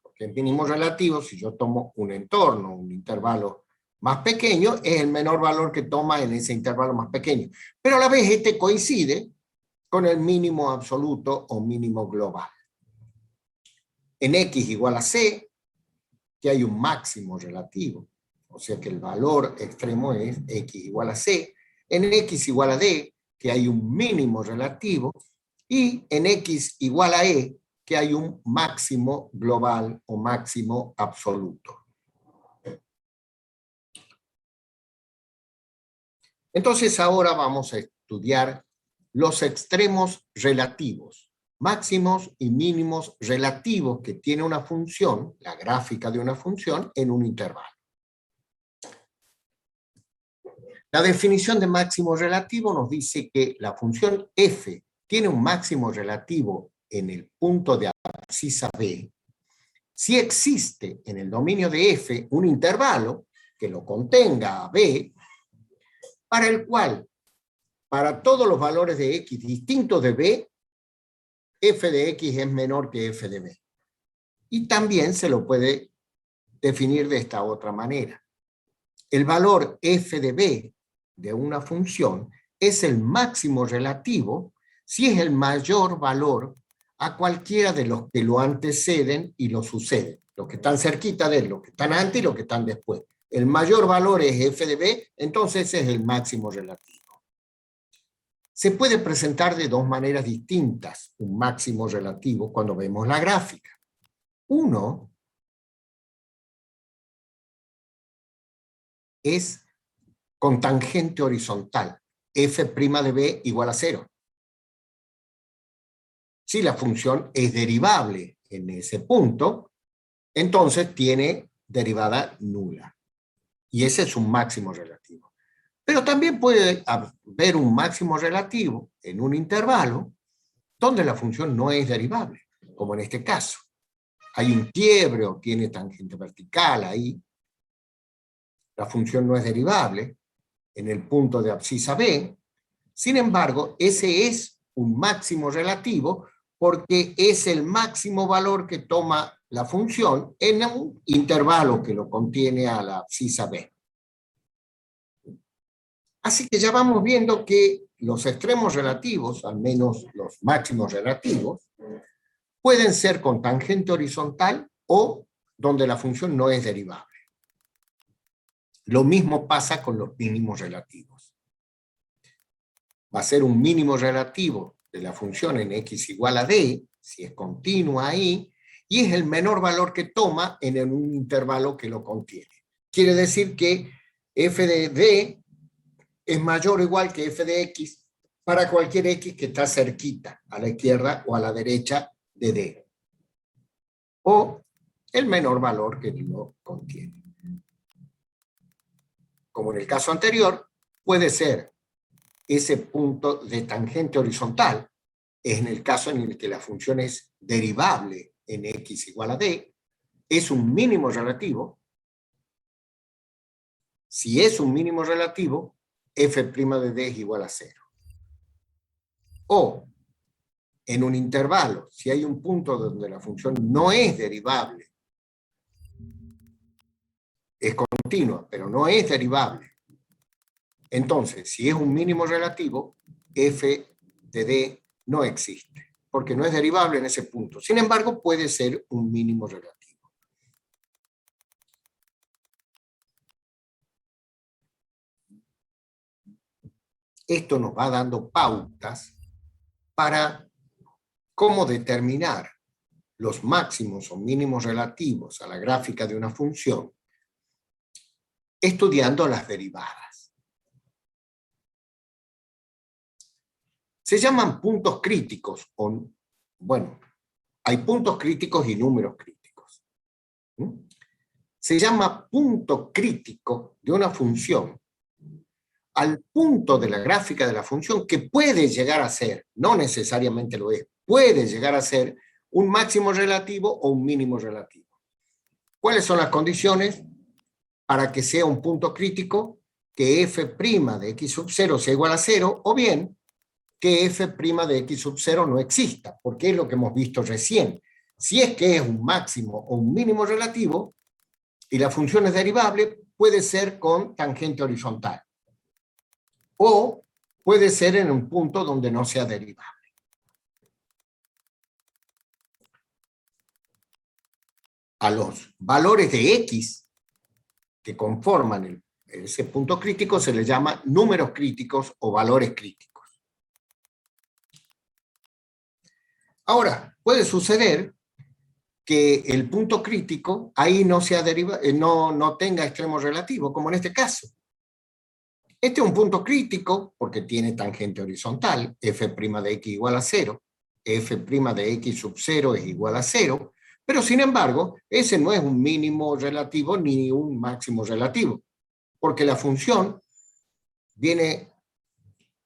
Porque el mínimo relativo, si yo tomo un entorno, un intervalo más pequeño, es el menor valor que toma en ese intervalo más pequeño. Pero a la vez este coincide con el mínimo absoluto o mínimo global. En x igual a c, que hay un máximo relativo, o sea que el valor extremo es x igual a c, en x igual a d, que hay un mínimo relativo, y en x igual a e, que hay un máximo global o máximo absoluto. Entonces ahora vamos a estudiar los extremos relativos, máximos y mínimos relativos que tiene una función, la gráfica de una función, en un intervalo. La definición de máximo relativo nos dice que la función f tiene un máximo relativo en el punto de abscisa b si existe en el dominio de f un intervalo que lo contenga a b, para el cual, para todos los valores de x distintos de b, f de x es menor que f de b. Y también se lo puede definir de esta otra manera. El valor f de b de una función es el máximo relativo si es el mayor valor a cualquiera de los que lo anteceden y lo suceden. Los que están cerquita de él, los que están antes y los que están después. El mayor valor es f de b, entonces ese es el máximo relativo. Se puede presentar de dos maneras distintas un máximo relativo cuando vemos la gráfica. Uno es con tangente horizontal, f' de b igual a 0. Si la función es derivable en ese punto, entonces tiene derivada nula. Y ese es un máximo relativo. Pero también puede haber un máximo relativo en un intervalo donde la función no es derivable, como en este caso. Hay un quiebre o tiene tangente vertical ahí. La función no es derivable en el punto de abscisa b. Sin embargo, ese es un máximo relativo porque es el máximo valor que toma la función en un intervalo que lo contiene a la abscisa b. Así que ya vamos viendo que los extremos relativos, al menos los máximos relativos, pueden ser con tangente horizontal o donde la función no es derivable. Lo mismo pasa con los mínimos relativos. Va a ser un mínimo relativo de la función en x igual a d, si es continua ahí, y es el menor valor que toma en un intervalo que lo contiene. Quiere decir que f de d es mayor o igual que f de x para cualquier x que está cerquita, a la izquierda o a la derecha de d. O el menor valor que lo contiene. Como en el caso anterior, puede ser ese punto de tangente horizontal, es en el caso en el que la función es derivable en x igual a d, es un mínimo relativo. Si es un mínimo relativo, f' de d es igual a 0. O, en un intervalo, si hay un punto donde la función no es derivable, es continua, pero no es derivable, entonces, si es un mínimo relativo, f de d no existe, porque no es derivable en ese punto. Sin embargo, puede ser un mínimo relativo. Esto nos va dando pautas para cómo determinar los máximos o mínimos relativos a la gráfica de una función, estudiando las derivadas. Se llaman puntos críticos, o, bueno, hay puntos críticos y números críticos. Se llama punto crítico de una función al punto de la gráfica de la función que puede llegar a ser, no necesariamente lo es, puede llegar a ser un máximo relativo o un mínimo relativo. ¿Cuáles son las condiciones para que sea un punto crítico? Que f' de x sub 0 sea igual a 0, o bien que f' de x sub 0 no exista, porque es lo que hemos visto recién. Si es que es un máximo o un mínimo relativo, y la función es derivable, puede ser con tangente horizontal. O puede ser en un punto donde no sea derivable. A los valores de x que conforman ese punto crítico se le llama números críticos o valores críticos. Ahora, puede suceder que el punto crítico ahí no tenga extremo relativo, como en este caso. Este es un punto crítico porque tiene tangente horizontal, f' de x igual a 0, f' de x sub 0 es igual a 0, pero sin embargo, ese no es un mínimo relativo ni un máximo relativo, porque la función viene,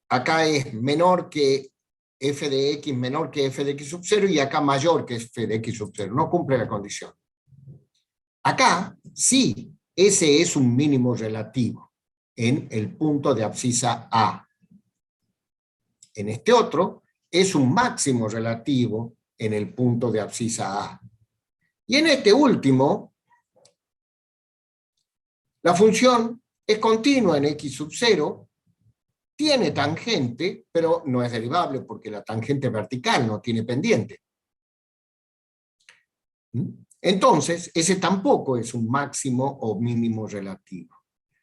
acá es menor que f de x menor que f de x sub 0 y acá mayor que f de x sub 0, no cumple la condición. Acá sí, ese es un mínimo relativo en el punto de abscisa A. En este otro es un máximo relativo en el punto de abscisa A. Y en este último, la función es continua en x sub 0, tiene tangente, pero no es derivable porque la tangente vertical no tiene pendiente. Entonces, ese tampoco es un máximo o mínimo relativo.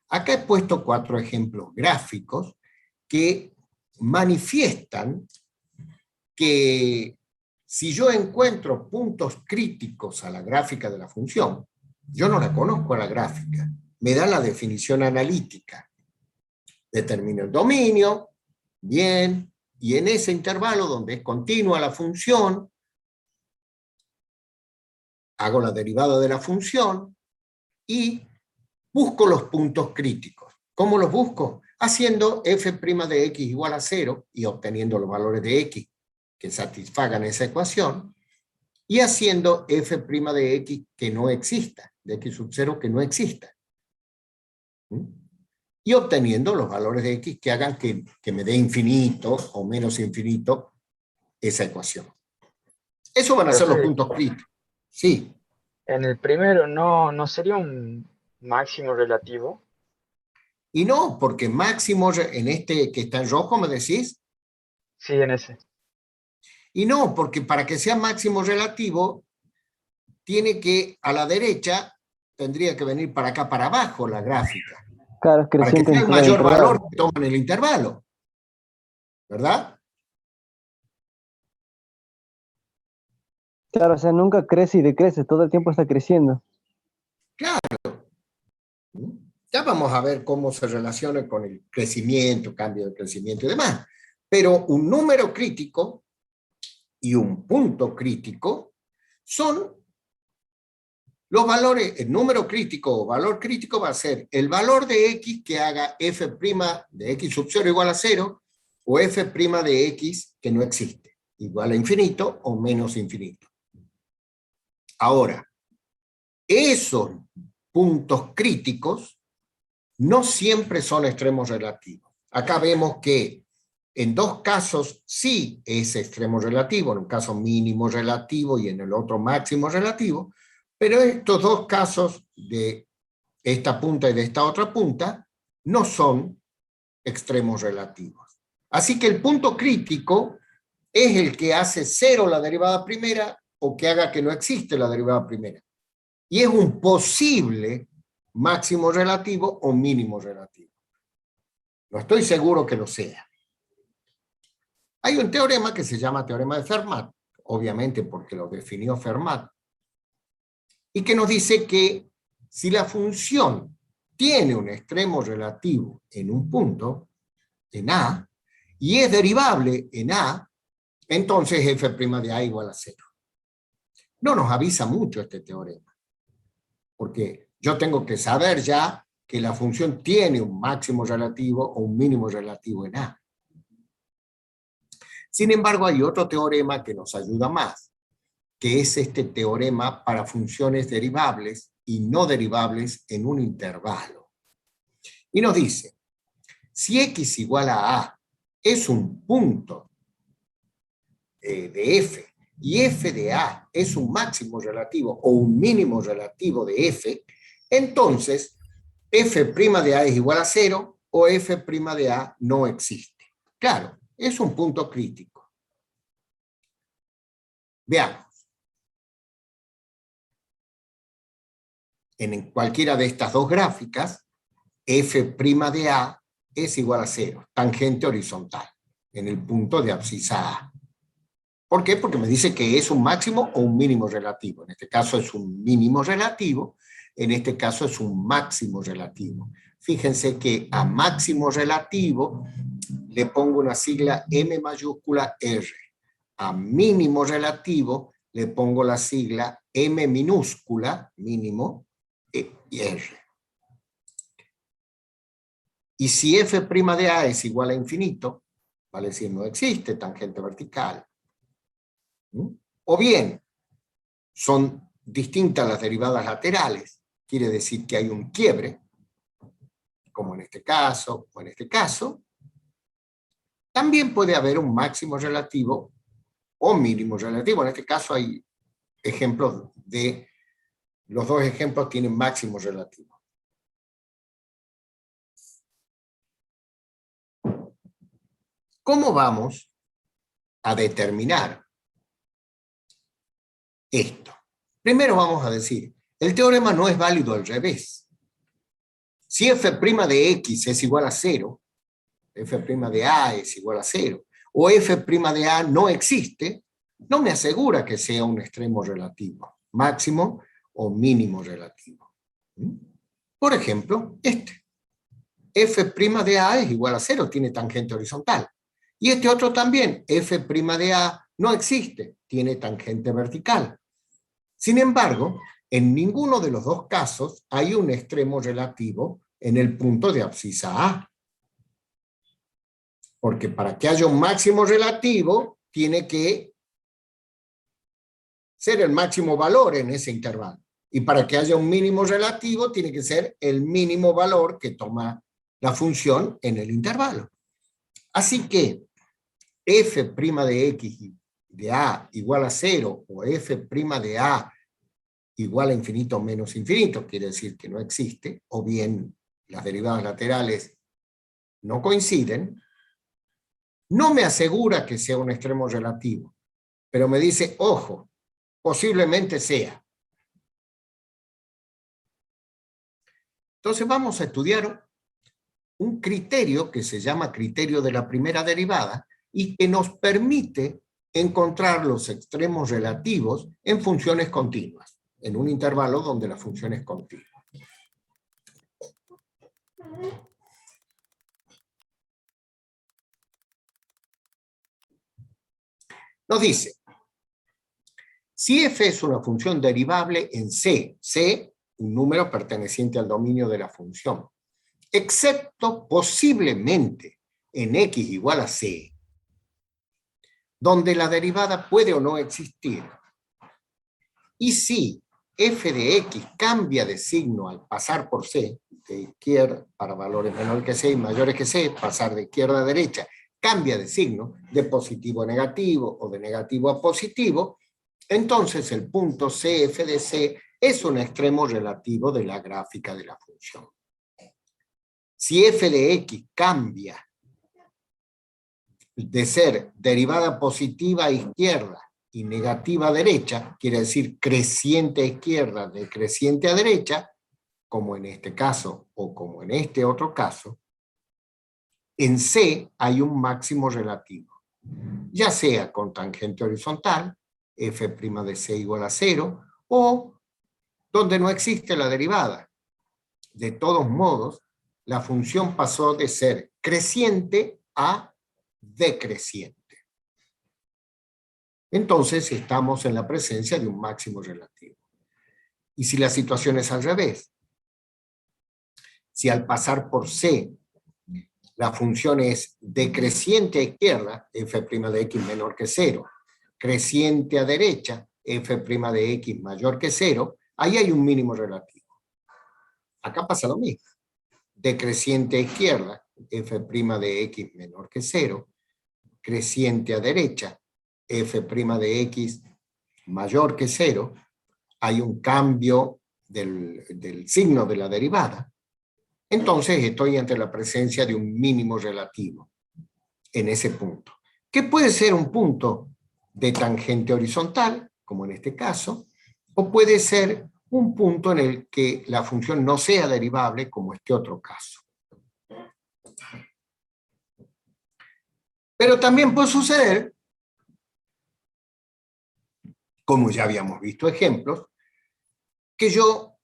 Acá he puesto 4 ejemplos gráficos que manifiestan que si yo encuentro puntos críticos a la gráfica de la función, yo no la conozco a la gráfica, me da la definición analítica. Determino el dominio, bien, y en ese intervalo donde es continua la función, hago la derivada de la función y busco los puntos críticos. ¿Cómo los busco? Haciendo f' de x igual a 0 y obteniendo los valores de x que satisfagan esa ecuación, y haciendo f' de x que no exista, de x sub 0 que no exista. Y obteniendo los valores de x que hagan que me dé infinito o menos infinito esa ecuación. Eso van a ser los puntos críticos. Sí. En el primero no sería un máximo relativo. Y no, porque máximo en este que está en rojo, ¿me decís? Sí, en ese. Y no, porque para que sea máximo relativo, tiene que, a la derecha, tendría que venir para acá, para abajo, la gráfica. Claro, es Para que creciente sea en el todo el mayor intervalo. valor que toma en el intervalo. ¿Verdad? Claro, o sea, nunca crece y decrece, todo el tiempo está creciendo. Claro. Ya vamos a ver cómo se relaciona con el crecimiento, cambio de crecimiento y demás. Pero un número crítico y un punto crítico son los valores. El número crítico o valor crítico va a ser el valor de x que haga f' de x sub 0 igual a 0 o f' de x que no existe, igual a infinito o menos infinito. Ahora, esos puntos críticos no siempre son extremos relativos. Acá vemos que en dos casos sí es extremo relativo, en un caso mínimo relativo y en el otro máximo relativo, pero estos dos casos de esta punta y de esta otra punta no son extremos relativos. Así que el punto crítico es el que hace 0 la derivada primera o que haga que no existe la derivada primera. Y es un posible máximo relativo o mínimo relativo. No estoy seguro que lo sea. Hay un teorema que se llama teorema de Fermat, obviamente porque lo definió Fermat, y que nos dice que si la función tiene un extremo relativo en un punto, en A, y es derivable en A, entonces f' de A igual a 0. No nos avisa mucho este teorema, porque yo tengo que saber ya que la función tiene un máximo relativo o un mínimo relativo en A. Sin embargo, hay otro teorema que nos ayuda más, que es este teorema para funciones derivables y no derivables en un intervalo. Y nos dice, si x igual a A es un punto de f y f de A es un máximo relativo o un mínimo relativo de f, entonces f' de A es igual a 0 o f' de A no existe. Claro, es un punto crítico. Veamos. En cualquiera de estas dos gráficas, f' de A es igual a 0, tangente horizontal, en el punto de abscisa A. ¿Por qué? Porque me dice que es un máximo o un mínimo relativo. En este caso es un mínimo relativo, en este caso es un máximo relativo. Fíjense que a máximo relativo le pongo una sigla M mayúscula R. A mínimo relativo le pongo la sigla M minúscula, mínimo, y R. Y si f' de A es igual a infinito, vale decir, no existe tangente vertical. O bien, son distintas las derivadas laterales, quiere decir que hay un quiebre, como en este caso o en este caso. También puede haber un máximo relativo o mínimo relativo. En este caso hay ejemplos de, los dos ejemplos tienen máximo relativo. ¿Cómo vamos a determinar esto? Primero vamos a decir, el teorema no es válido al revés. Si f' de x es igual a 0, f' de A es igual a 0, o f' de A no existe, no me asegura que sea un extremo relativo, máximo o mínimo relativo. Por ejemplo, este. F' de A es igual a 0, tiene tangente horizontal. Y este otro también, f' de A no existe, tiene tangente vertical. Sin embargo, en ninguno de los dos casos hay un extremo relativo en el punto de abscisa A. Porque para que haya un máximo relativo, tiene que ser el máximo valor en ese intervalo. Y para que haya un mínimo relativo, tiene que ser el mínimo valor que toma la función en el intervalo. Así que f' de x de A igual a 0 o f' de A igual a infinito menos infinito, quiere decir que no existe, o bien las derivadas laterales no coinciden, no me asegura que sea un extremo relativo, pero me dice, ojo, posiblemente sea. Entonces vamos a estudiar un criterio que se llama criterio de la primera derivada y que nos permite encontrar los extremos relativos en funciones continuas, en un intervalo donde la función es continua. Nos dice, si f es una función derivable en C, un número perteneciente al dominio de la función, excepto posiblemente en x igual a C, donde la derivada puede o no existir, y si f de x cambia de signo al pasar por C, de izquierda para valores menores que C y mayores que C, pasar de izquierda a derecha, cambia de signo, de positivo a negativo o de negativo a positivo, entonces el punto CF de C es un extremo relativo de la gráfica de la función. Si f de x cambia de ser derivada positiva a izquierda y negativa a derecha, quiere decir creciente a izquierda, decreciente a derecha, como en este caso o como en este otro caso, en C hay un máximo relativo, ya sea con tangente horizontal, f' de C igual a 0, o donde no existe la derivada. De todos modos, la función pasó de ser creciente a decreciente. Entonces estamos en la presencia de un máximo relativo. ¿Y si la situación es al revés? Si al pasar por C la función es decreciente a izquierda, f' de x menor que 0, creciente a derecha, f' de x mayor que 0, ahí hay un mínimo relativo. Acá pasa lo mismo. Decreciente a izquierda, f' de x menor que 0, creciente a derecha, f' de x mayor que 0, hay un cambio del signo de la derivada, entonces estoy ante la presencia de un mínimo relativo en ese punto, que puede ser un punto de tangente horizontal, como en este caso, o puede ser un punto en el que la función no sea derivable, como este otro caso. Pero también puede suceder, como ya habíamos visto ejemplos, que yo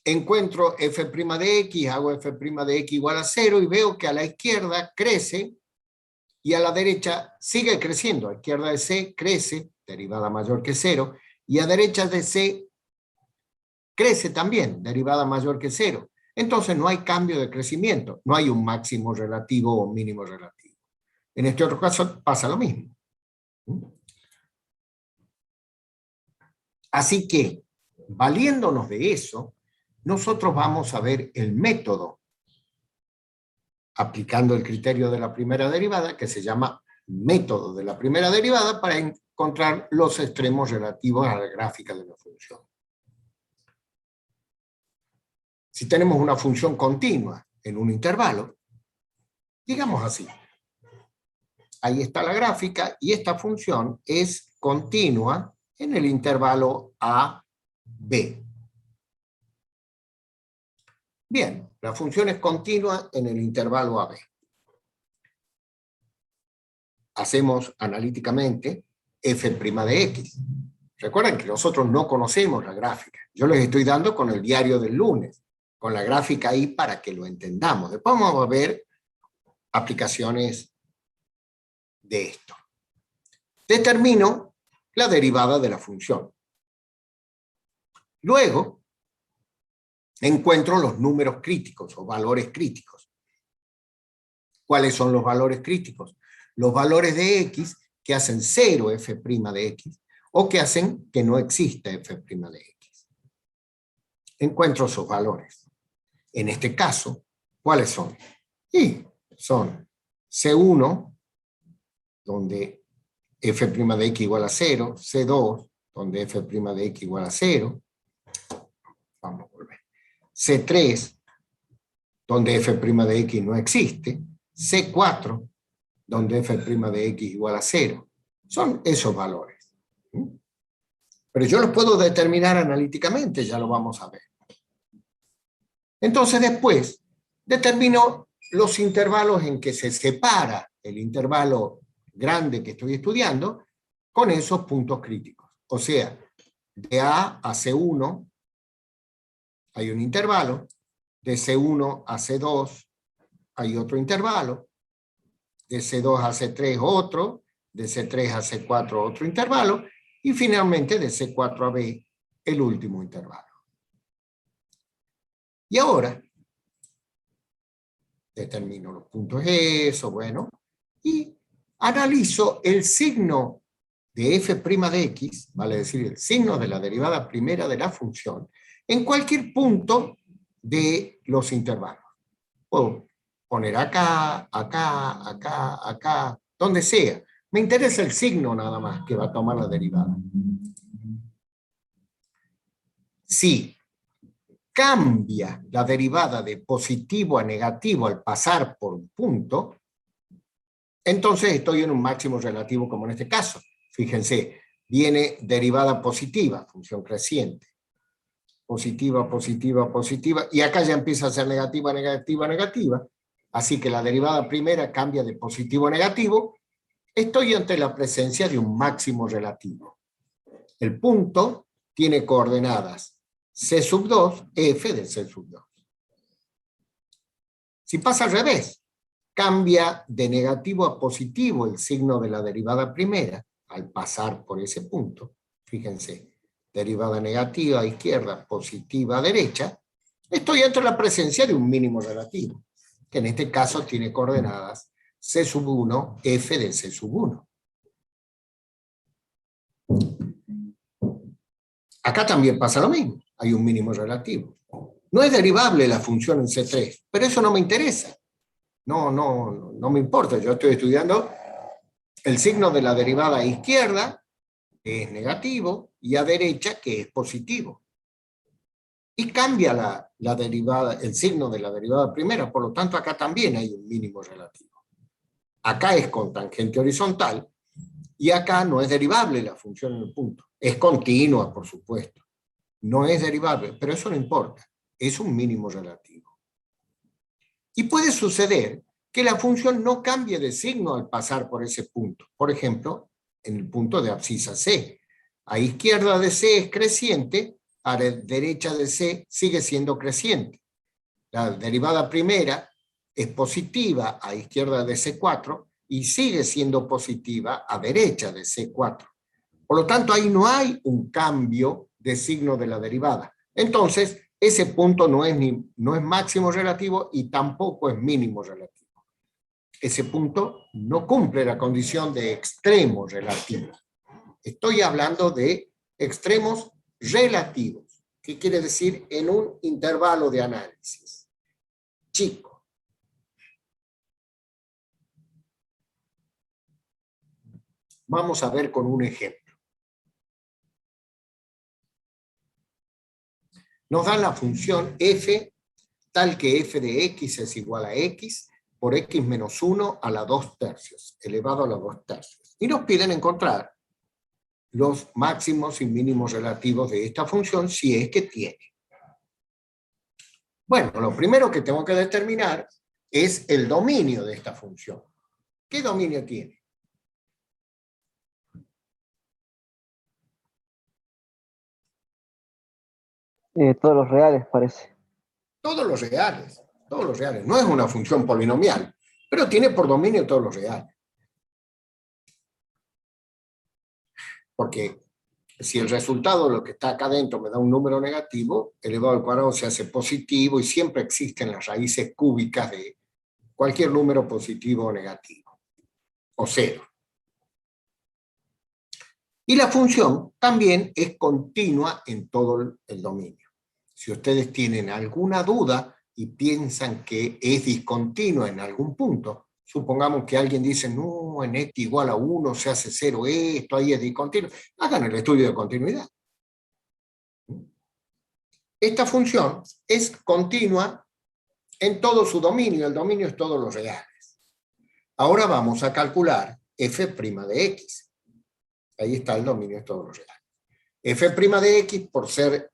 encuentro f' de x, hago f' de x igual a 0 y veo que a la izquierda crece y a la derecha sigue creciendo. A la izquierda de c crece, derivada mayor que 0, y a derecha de c crece también, derivada mayor que 0. Entonces no hay cambio de crecimiento, no hay un máximo relativo o un mínimo relativo. En este otro caso pasa lo mismo. Así que, valiéndonos de eso, nosotros vamos a ver el método aplicando el criterio de la primera derivada, que se llama método de la primera derivada, para encontrar los extremos relativos a la gráfica de la función. Si tenemos una función continua en un intervalo, digamos así, ahí está la gráfica y esta función es continua en el intervalo a, b. Bien, la función es continua en el intervalo a, b. Hacemos analíticamente f' de x. Recuerden que nosotros no conocemos la gráfica. Yo les estoy dando con el diario del lunes, con la gráfica ahí para que lo entendamos. Después vamos a ver aplicaciones de esto. Determino la derivada de la función. Luego, encuentro los números críticos o valores críticos. ¿Cuáles son los valores críticos? Los valores de x que hacen 0 f' de x o que hacen que no exista f' de x. Encuentro esos valores. En este caso, ¿cuáles son? Y son C1, donde f' de x igual a 0, C2, donde f' de x igual a 0, vamos a volver, C3, donde f' de x no existe, C4, donde f' de x igual a 0. Son esos valores. Pero yo los puedo determinar analíticamente, ya lo vamos a ver. Entonces después determino los intervalos en que se separa el intervalo grande que estoy estudiando con esos puntos críticos. O sea, de A a C1 hay un intervalo, de C1 a C2 hay otro intervalo, de C2 a C3 otro, de C3 a C4 otro intervalo, y finalmente de C4 a B el último intervalo. Y ahora determino los puntos eso, bueno, y analizo el signo de f' de x, vale decir, el signo de la derivada primera de la función, en cualquier punto de los intervalos. Puedo poner acá, acá, acá, acá, donde sea. Me interesa el signo nada más que va a tomar la derivada. Si cambia la derivada de positivo a negativo al pasar por un punto, entonces estoy en un máximo relativo como en este caso. Fíjense, viene derivada positiva, función creciente. Positiva, positiva, positiva, y acá ya empieza a ser negativa, negativa, negativa. Así que la derivada primera cambia de positivo a negativo. Estoy ante la presencia de un máximo relativo. El punto tiene coordenadas C2, f de C2. Si pasa al revés, cambia de negativo a positivo el signo de la derivada primera al pasar por ese punto. Fíjense, derivada negativa a izquierda, positiva a derecha. Estoy ante la presencia de un mínimo relativo, que en este caso tiene coordenadas C1, f de C1. Acá también pasa lo mismo, hay un mínimo relativo. No es derivable la función en C3, pero eso no me interesa. No me importa, yo estoy estudiando el signo de la derivada a izquierda, que es negativo, y a derecha, que es positivo. Y cambia la derivada, el signo de la derivada primera, por lo tanto acá también hay un mínimo relativo. Acá es con tangente horizontal, y acá no es derivable la función en el punto. Es continua, por supuesto. no es derivable, pero eso no importa, es un mínimo relativo. Y puede suceder que la función no cambie de signo al pasar por ese punto. Por ejemplo, en el punto de abscisa C. A izquierda de C es creciente, a la derecha de C sigue siendo creciente. La derivada primera es positiva a izquierda de C4 y sigue siendo positiva a derecha de C4. Por lo tanto, ahí no hay un cambio de signo de la derivada. Entonces, ese punto no es máximo relativo y tampoco es mínimo relativo. Ese punto no cumple la condición de extremo relativo. Estoy hablando de extremos relativos, que quiere decir en un intervalo de análisis chico. Vamos a ver con un ejemplo. Nos da la función f, tal que f de x es igual a x por x menos 1 a la 2 tercios, elevado a la 2 tercios. Y nos piden encontrar los máximos y mínimos relativos de esta función, si es que tiene. Bueno, lo primero que tengo que determinar es el dominio de esta función. ¿Qué dominio tiene? Todos los reales, parece. Todos los reales, todos los reales. No es una función polinomial, pero tiene por dominio todos los reales. Porque si el resultado de lo que está acá adentro me da un número negativo, elevado al cuadrado se hace positivo y siempre existen las raíces cúbicas de cualquier número positivo o negativo, o cero. Y la función también es continua en todo el dominio. Si ustedes tienen alguna duda y piensan que es discontinua en algún punto, supongamos que alguien dice, no, en x igual a 1 se hace 0 esto, ahí es discontinuo. Hagan el estudio de continuidad. Esta función es continua en todo su dominio, el dominio es todos los reales. Ahora vamos a calcular f' de x. Ahí está el dominio de todos los reales. F' de x, por ser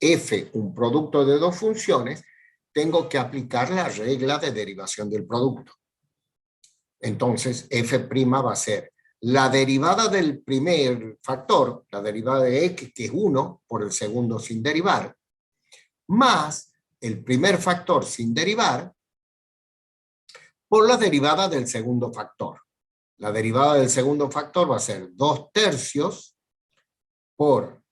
f un producto de dos funciones, tengo que aplicar la regla de derivación del producto. Entonces, f' va a ser la derivada del primer factor, la derivada de x, que es 1, por el segundo sin derivar, más el primer factor sin derivar, por la derivada del segundo factor. La derivada del segundo factor va a ser 2 tercios por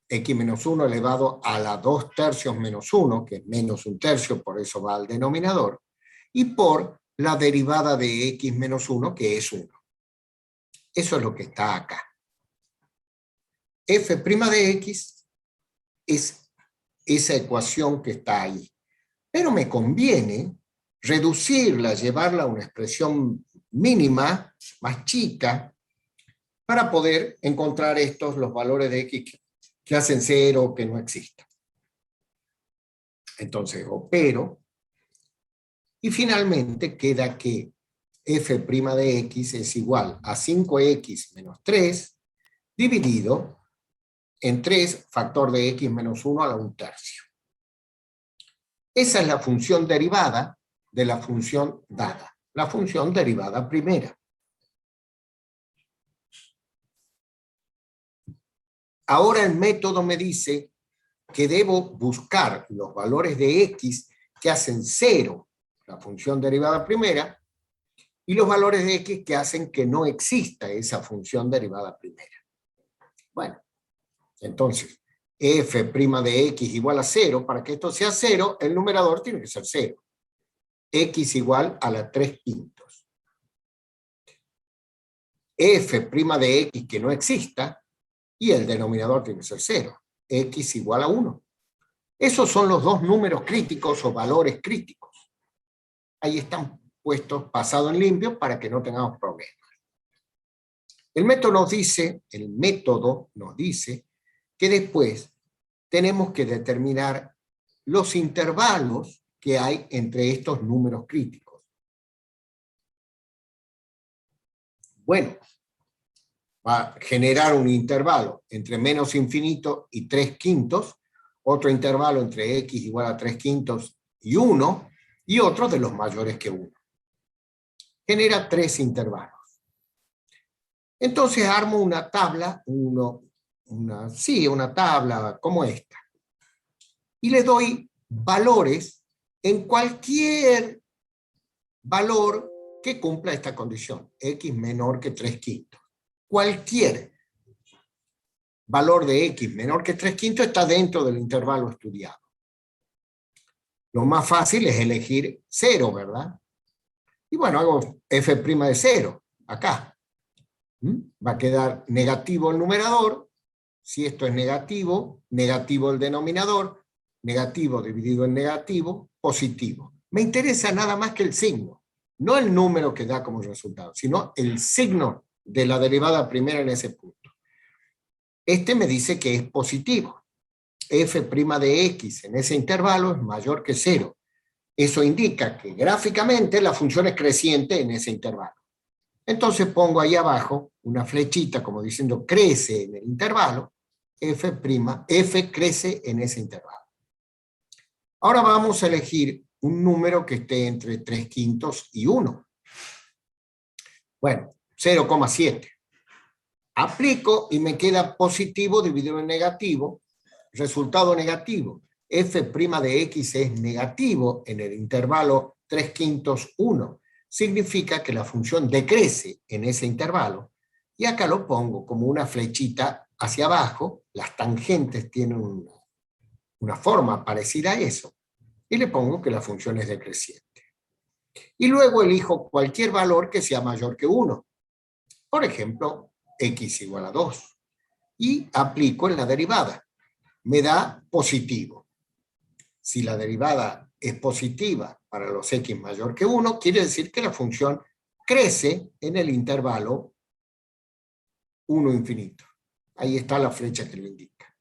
x menos 1 elevado a la 2 tercios menos 1, que es menos 1 tercio, por eso va al denominador, y por la derivada de x menos 1, que es 1. Eso es lo que está acá. F' de x es esa ecuación que está ahí. Pero me conviene reducirla, llevarla a una expresión mínima, más chica, para poder encontrar los valores de x que hacen 0 o que no existan. Entonces opero y finalmente queda que f' de x es igual a 5x menos 3 dividido en 3 factor de x menos 1 a la 1 tercio. Esa es la función derivada de la función dada, la función derivada primera. Ahora el método me dice que debo buscar los valores de x que hacen 0, la función derivada primera, y los valores de x que hacen que no exista esa función derivada primera. Bueno, entonces, f' de x igual a 0, para que esto sea 0, el numerador tiene que ser 0. X igual a la 3/5. F' de x que no exista, y el denominador tiene que ser 0. X igual a 1. Esos son los dos números críticos o valores críticos. Ahí están puestos pasado en limpio para que no tengamos problemas. El método nos dice que después tenemos que determinar los intervalos que hay entre estos números críticos. Bueno, va a generar un intervalo entre menos infinito y 3/5, otro intervalo entre x igual a 3/5 y 1, y otro de los mayores que 1. Genera 3 intervalos. Entonces armo una tabla, una tabla como esta. Y le doy valores en cualquier valor que cumpla esta condición, x menor que 3/5. Cualquier valor de x menor que 3/5 está dentro del intervalo estudiado. Lo más fácil es elegir 0, ¿verdad? Y bueno, hago f' de 0, acá. Va a quedar negativo el numerador. Si esto es negativo, negativo el denominador, negativo dividido en negativo, positivo. Me interesa nada más que el signo, no el número que da como resultado, sino el signo de la derivada primera en ese punto. Este me dice que es positivo. F' de x en ese intervalo es mayor que 0. Eso indica que gráficamente la función es creciente en ese intervalo. Entonces pongo ahí abajo una flechita como diciendo crece en el intervalo, f crece en ese intervalo. Ahora vamos a elegir un número que esté entre 3/5 y 1. Bueno, 0,7. Aplico y me queda positivo dividido en negativo, resultado negativo. F' de x es negativo en el intervalo 3/5, 1. Significa que la función decrece en ese intervalo, y acá lo pongo como una flechita hacia abajo. Las tangentes tienen una forma parecida a eso, y le pongo que la función es decreciente. Y luego elijo cualquier valor que sea mayor que 1. Por ejemplo, x igual a 2. Y aplico en la derivada. Me da positivo. Si la derivada es positiva para los x mayor que 1, quiere decir que la función crece en el intervalo 1 infinito. Ahí está la flecha que lo indica.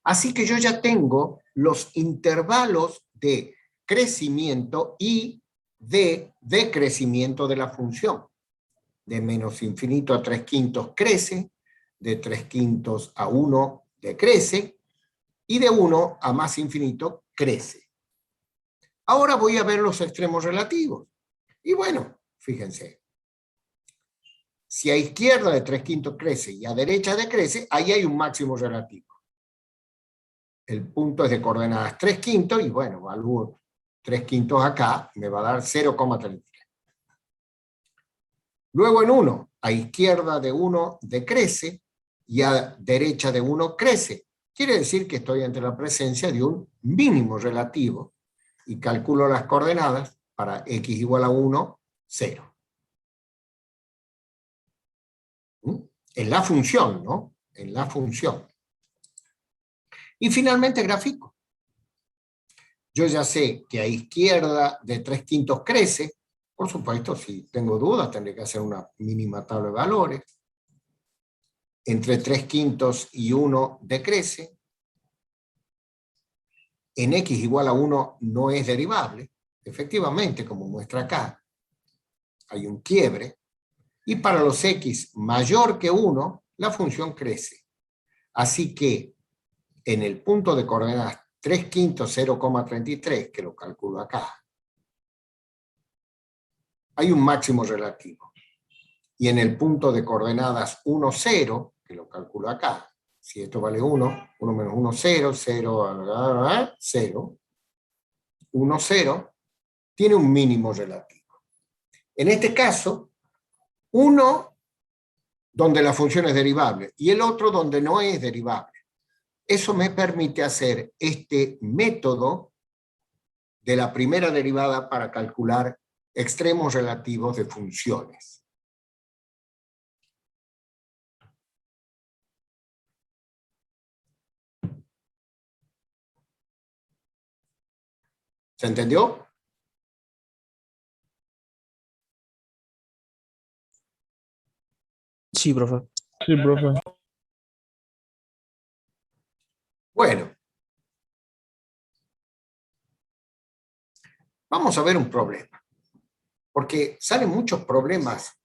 Así que yo ya tengo los intervalos de crecimiento y de decrecimiento de la función. De menos infinito a 3/5 crece, de 3/5 a 1 decrece, y de 1 a más infinito crece. Ahora voy a ver los extremos relativos. Y bueno, fíjense. Si a izquierda de 3/5 crece y a derecha decrece, ahí hay un máximo relativo. El punto es de coordenadas 3/5 y bueno, evalúo 3/5 acá, me va a dar 0,33. Luego en 1, a izquierda de 1 decrece y a derecha de 1 crece. Quiere decir que estoy ante la presencia de un mínimo relativo y calculo las coordenadas para x igual a 1, 0. En la función, ¿no? En la función. Y finalmente grafico. Yo ya sé que a izquierda de 3/5 crece. Por supuesto, si tengo dudas, tendré que hacer una mínima tabla de valores. Entre 3/5 y 1 decrece. En x igual a 1 no es derivable. Efectivamente, como muestra acá, hay un quiebre. Y para los x mayor que 1, la función crece. Así que en el punto de coordenadas 3/5, 0,33, que lo calculo acá, hay un máximo relativo. Y en el punto de coordenadas 1, 0, que lo calculo acá, si esto vale 1, 1 menos 1, 0, 0, 0, 1, 0, tiene un mínimo relativo. En este caso, uno donde la función es derivable y el otro donde no es derivable. Eso me permite hacer este método de la primera derivada para calcular extremos relativos de funciones. ¿Se entendió? Sí, profe. Sí, profe. Bueno. Vamos a ver un problema. Porque salen muchos problemas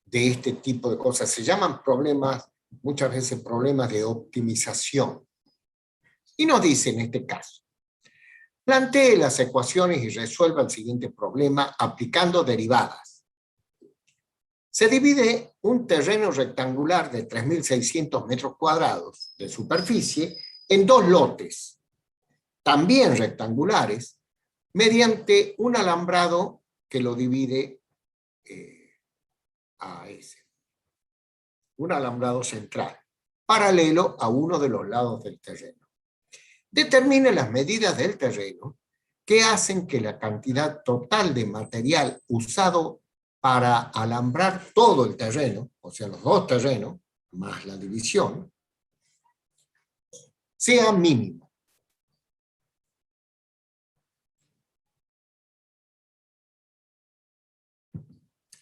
de este tipo de cosas. Se llaman problemas, muchas veces problemas de optimización. Y nos dice en este caso, plantee las ecuaciones y resuelva el siguiente problema aplicando derivadas. Se divide un terreno rectangular de 3.600 metros cuadrados de superficie en dos lotes, también rectangulares, mediante un alambrado que lo divide a ese. Un alambrado central, paralelo a uno de los lados del terreno. Determine las medidas del terreno que hacen que la cantidad total de material usado para alambrar todo el terreno, o sea, los dos terrenos, más la división, sea mínimo.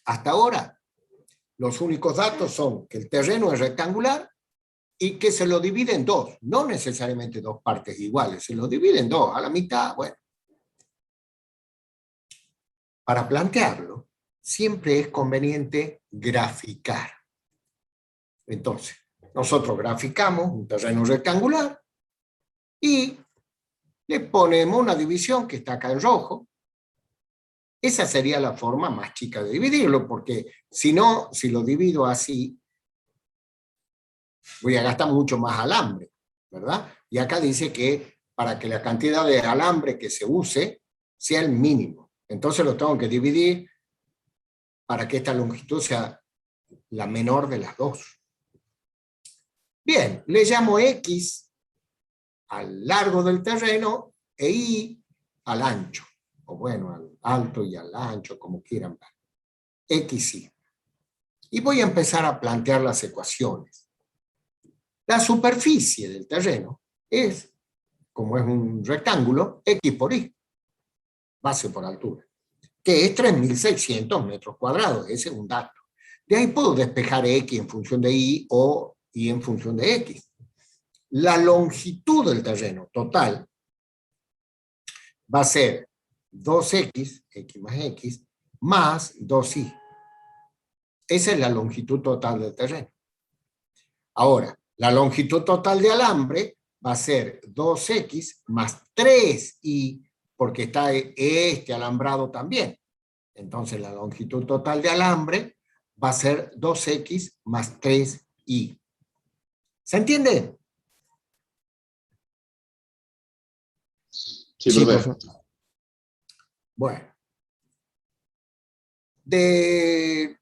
Hasta ahora, los únicos datos son que el terreno es rectangular y que se lo divide en dos, no necesariamente dos partes iguales, se lo divide en dos, a la mitad, bueno. Para plantearlo, siempre es conveniente graficar. Entonces, nosotros graficamos un terreno rectangular y le ponemos una división que está acá en rojo. Esa sería la forma más chica de dividirlo, porque si no, si lo divido así, voy a gastar mucho más alambre, ¿verdad? Y acá dice que para que la cantidad de alambre que se use sea el mínimo. Entonces lo tengo que dividir para que esta longitud sea la menor de las dos. Bien, le llamo X al largo del terreno e Y al ancho. O bueno, al alto y al ancho, como quieran ver. X, Y. Y voy a empezar a plantear las ecuaciones. La superficie del terreno es, como es un rectángulo, X por Y, base por altura, que es 3.600 metros cuadrados, ese es un dato. De ahí puedo despejar X en función de Y o Y en función de X. La longitud del terreno total va a ser 2X, X más 2Y. Esa es la longitud total del terreno. Ahora, la longitud total de alambre va a ser 2X más 3Y, porque está este alambrado también. Entonces, la longitud total de alambre va a ser 2X más 3Y. ¿Se entiende? Sí, profe. Bueno. De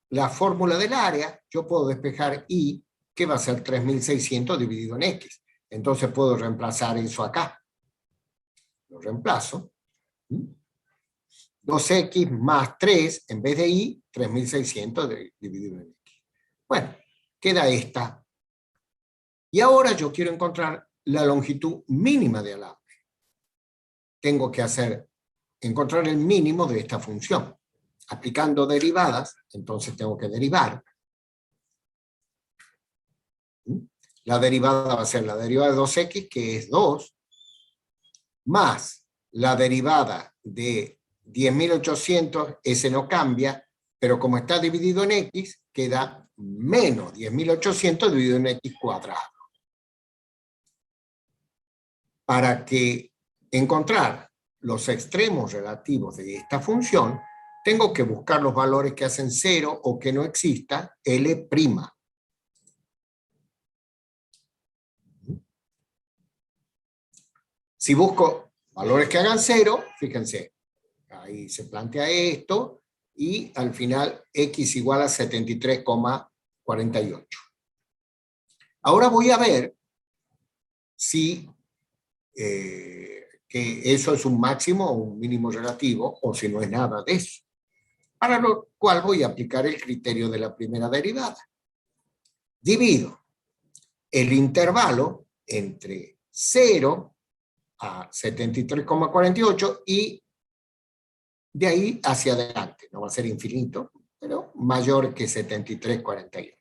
la fórmula del área, yo puedo despejar Y, que va a ser 3.600 dividido en X. Entonces puedo reemplazar eso acá. Lo reemplazo. 2X más 3, en vez de Y, 3.600 dividido en X. Bueno, queda esta. Y ahora yo quiero encontrar la longitud mínima de alambre. Tengo que encontrar el mínimo de esta función. Aplicando derivadas, entonces tengo que derivar. La derivada va a ser la derivada de 2X, que es 2, más la derivada de 10.800, ese no cambia, pero como está dividido en X, queda menos 10.800 dividido en X cuadrado. Para que encontrar los extremos relativos de esta función, tengo que buscar los valores que hacen 0 o que no exista L'. Si busco valores que hagan 0, fíjense, ahí se plantea esto, y al final X igual a 73,48. Ahora voy a ver si que eso es un máximo o un mínimo relativo, o si no es nada de eso. Para lo cual voy a aplicar el criterio de la primera derivada. Divido el intervalo entre 0 a 73,48 y de ahí hacia adelante. No va a ser infinito, pero mayor que 73,48.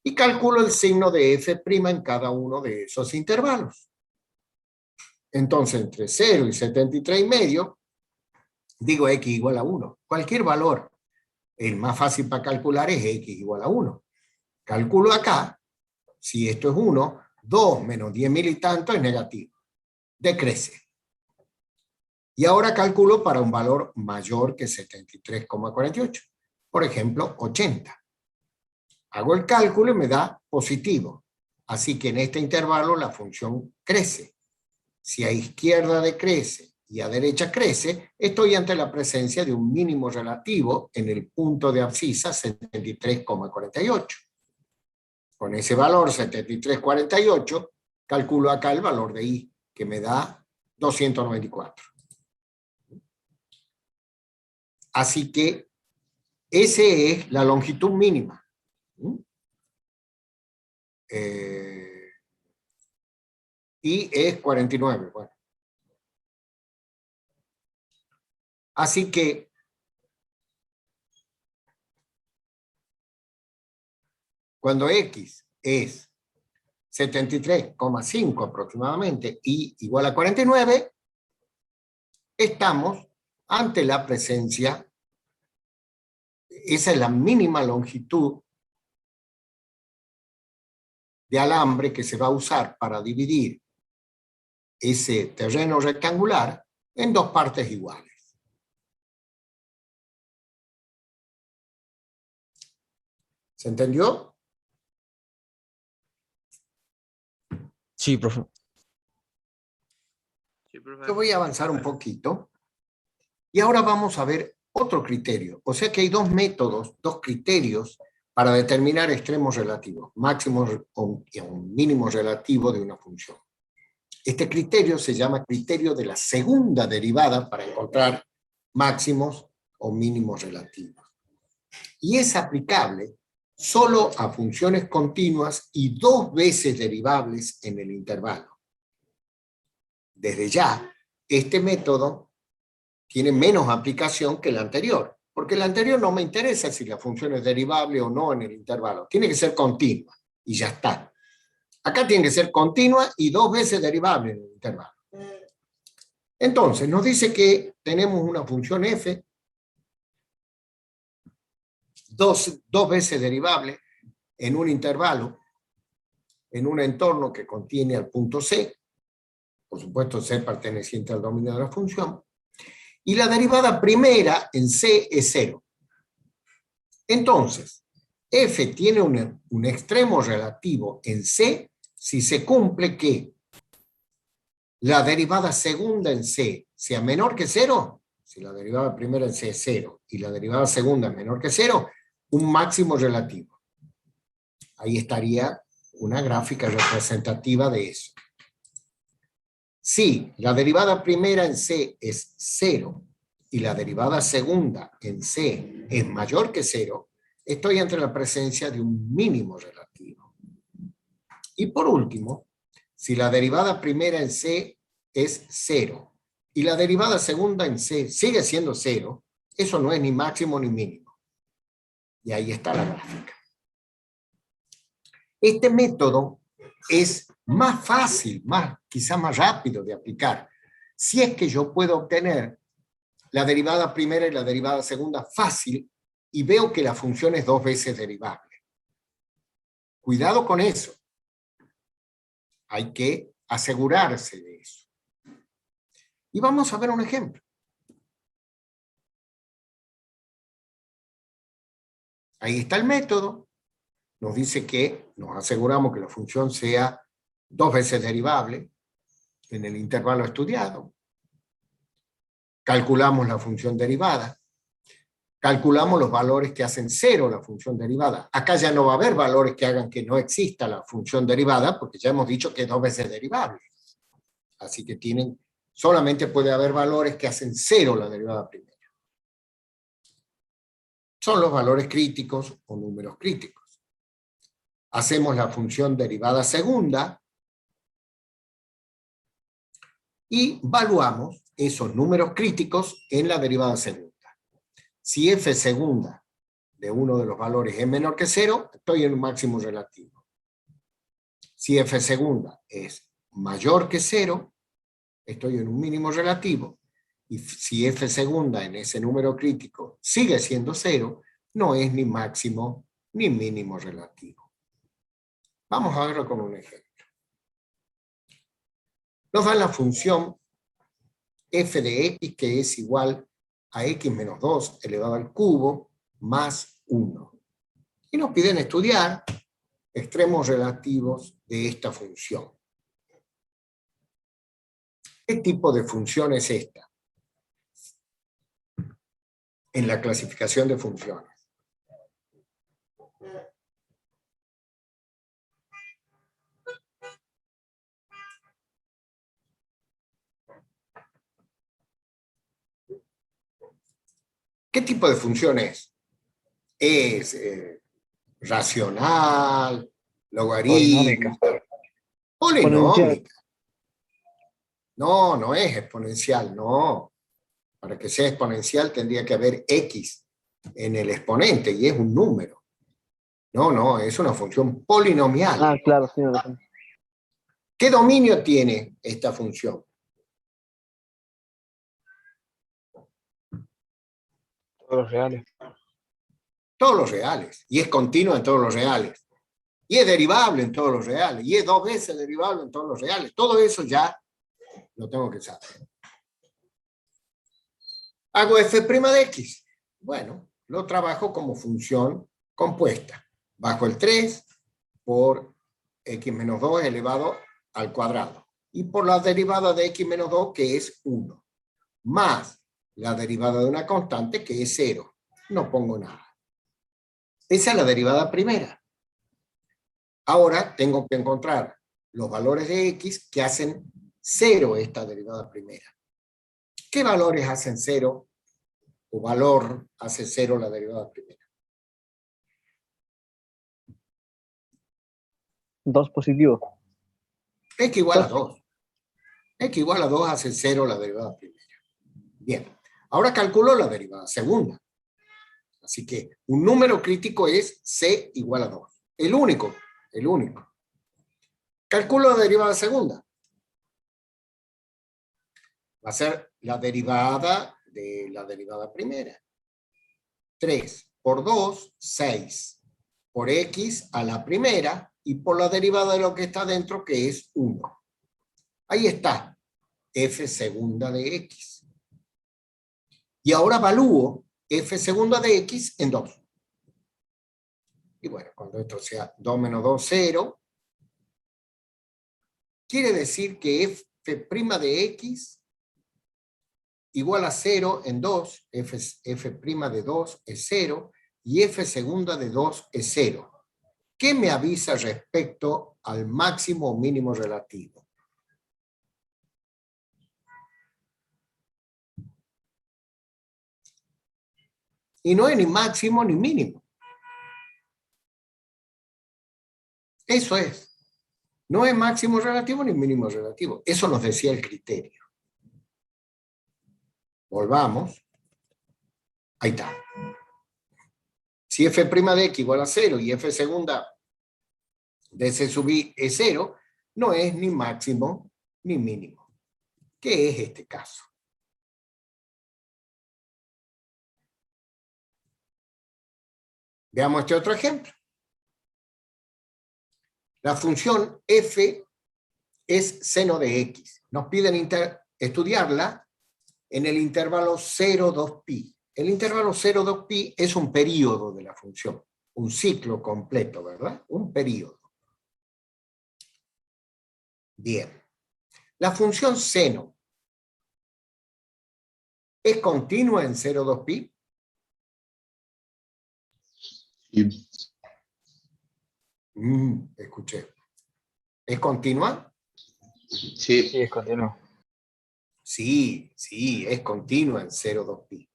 Y calculo el signo de F' en cada uno de esos intervalos. Entonces, entre 0 y 73,5, digo X igual a 1. Cualquier valor, el más fácil para calcular es X igual a 1. Calculo acá, si esto es 1, 2 menos 10.000 y tanto es negativo. Decrece. Y ahora calculo para un valor mayor que 73,48. Por ejemplo, 80. Hago el cálculo y me da positivo. Así que en este intervalo la función crece. Si a izquierda decrece y a derecha crece, estoy ante la presencia de un mínimo relativo en el punto de abscisa 73,48. Con ese valor 73,48, calculo acá el valor de I, que me da 294. Así que esa es la longitud mínima. Y es 49. Bueno. Así que cuando X es 73,5 aproximadamente y igual a 49, estamos ante la presencia, esa es la mínima longitud de alambre que se va a usar para dividir ese terreno rectangular en dos partes iguales. ¿Se entendió? Sí, profe. Yo voy a avanzar un poquito. Y ahora vamos a ver otro criterio. O sea que hay dos métodos, dos criterios para determinar extremos relativos, máximos o mínimo relativo de una función. Este criterio se llama criterio de la segunda derivada para encontrar máximos o mínimos relativos. Y es aplicable solo a funciones continuas y 2 veces derivables en el intervalo. Desde ya, este método tiene menos aplicación que el anterior, porque el anterior no me interesa si la función es derivable o no en el intervalo, tiene que ser continua y ya está. Acá tiene que ser continua y 2 veces derivable en el intervalo. Entonces, nos dice que tenemos una función f, dos veces derivable en un intervalo, en un entorno que contiene al punto C, por supuesto C perteneciente al dominio de la función, y la derivada primera en C es 0. Entonces, f tiene un extremo relativo en C si se cumple que la derivada segunda en C sea menor que 0, si la derivada primera en C es 0 y la derivada segunda es menor que 0, un máximo relativo. Ahí estaría una gráfica representativa de eso. Si la derivada primera en C es 0 y la derivada segunda en C es mayor que 0, estoy ante la presencia de un mínimo relativo. Y por último, si la derivada primera en C es 0 y la derivada segunda en C sigue siendo 0, eso no es ni máximo ni mínimo. Y ahí está la gráfica. Este método es más fácil, quizá más rápido de aplicar, si es que yo puedo obtener la derivada primera y la derivada segunda fácil y veo que la función es 2 veces derivable. Cuidado con eso. Hay que asegurarse de eso. Y vamos a ver un ejemplo. Ahí está el método. Nos dice que nos aseguramos que la función sea 2 veces derivable en el intervalo estudiado. Calculamos la función derivada. Calculamos los valores que hacen 0 la función derivada. Acá ya no va a haber valores que hagan que no exista la función derivada, porque ya hemos dicho que es 2 veces derivable. Así que solamente puede haber valores que hacen 0 la derivada primera. Son los valores críticos o números críticos. Hacemos la función derivada segunda y evaluamos esos números críticos en la derivada segunda. Si f segunda de uno de los valores es menor que 0, estoy en un máximo relativo. Si f segunda es mayor que 0, estoy en un mínimo relativo. Y si f segunda en ese número crítico sigue siendo 0, no es ni máximo ni mínimo relativo. Vamos a verlo con un ejemplo. nos dan la función f de x, que es igual a x menos 2 elevado al cubo más 1. Y nos piden estudiar extremos relativos de esta función. ¿Qué tipo de función es esta? En la clasificación de funciones. ¿Qué tipo de función es? Es racional, logarítmica, polinómica. No, no es exponencial, no. Para que sea exponencial tendría que haber x en el exponente y es un número. No, no, es una función polinomial. Ah, claro, sí, no. ¿Qué dominio tiene esta función? Todos los reales. Todos los reales. Y es continua en todos los reales. Y es derivable en todos los reales. Y es 2 veces derivable en todos los reales. Todo eso ya lo tengo que saber. Hago f' de x. Bueno, lo trabajo como función compuesta. Bajo el 3 por x menos 2 elevado al cuadrado. Y por la derivada de x menos 2, que es 1. Más la derivada de una constante, que es 0. No pongo nada. Esa es la derivada primera. Ahora tengo que encontrar los valores de x que hacen 0 esta derivada primera. ¿Qué valores hacen 0? O valor hace 0 la derivada primera. 2 positivo. X igual a 2. X igual a 2 hace 0 la derivada primera. Bien. Ahora calculo la derivada segunda. Así que un número crítico es c igual a 2. El único. Calculo la derivada segunda. Va a ser la derivada de la derivada primera. 3 por 2, 6. Por x a la primera y por la derivada de lo que está dentro, que es 1. Ahí está, f segunda de x. Y ahora evalúo f segunda de x en 2. Y bueno, cuando esto sea 2 menos 2, 0, quiere decir que f' de x igual a 0 en 2, f' de 2 es 0, y f segunda de 2 es 0. ¿Qué me avisa respecto al máximo o mínimo relativo? Y no es ni máximo ni mínimo. Eso es. No es máximo relativo ni mínimo relativo. Eso nos decía el criterio. Volvamos. Ahí está. Si f' de x igual a 0 y f segunda de c sub i es 0, no es ni máximo ni mínimo. ¿Qué es este caso? Veamos este otro ejemplo. La función f es seno de x. Nos piden estudiarla en el intervalo 0,2pi. El intervalo 0,2pi es un período de la función, un ciclo completo, ¿verdad? Un período. Bien. La función seno ¿es continua en 0,2pi? Sí. Escuché. ¿Es continua? Sí. Sí, es continuo. Sí, es continua en 0,2pi.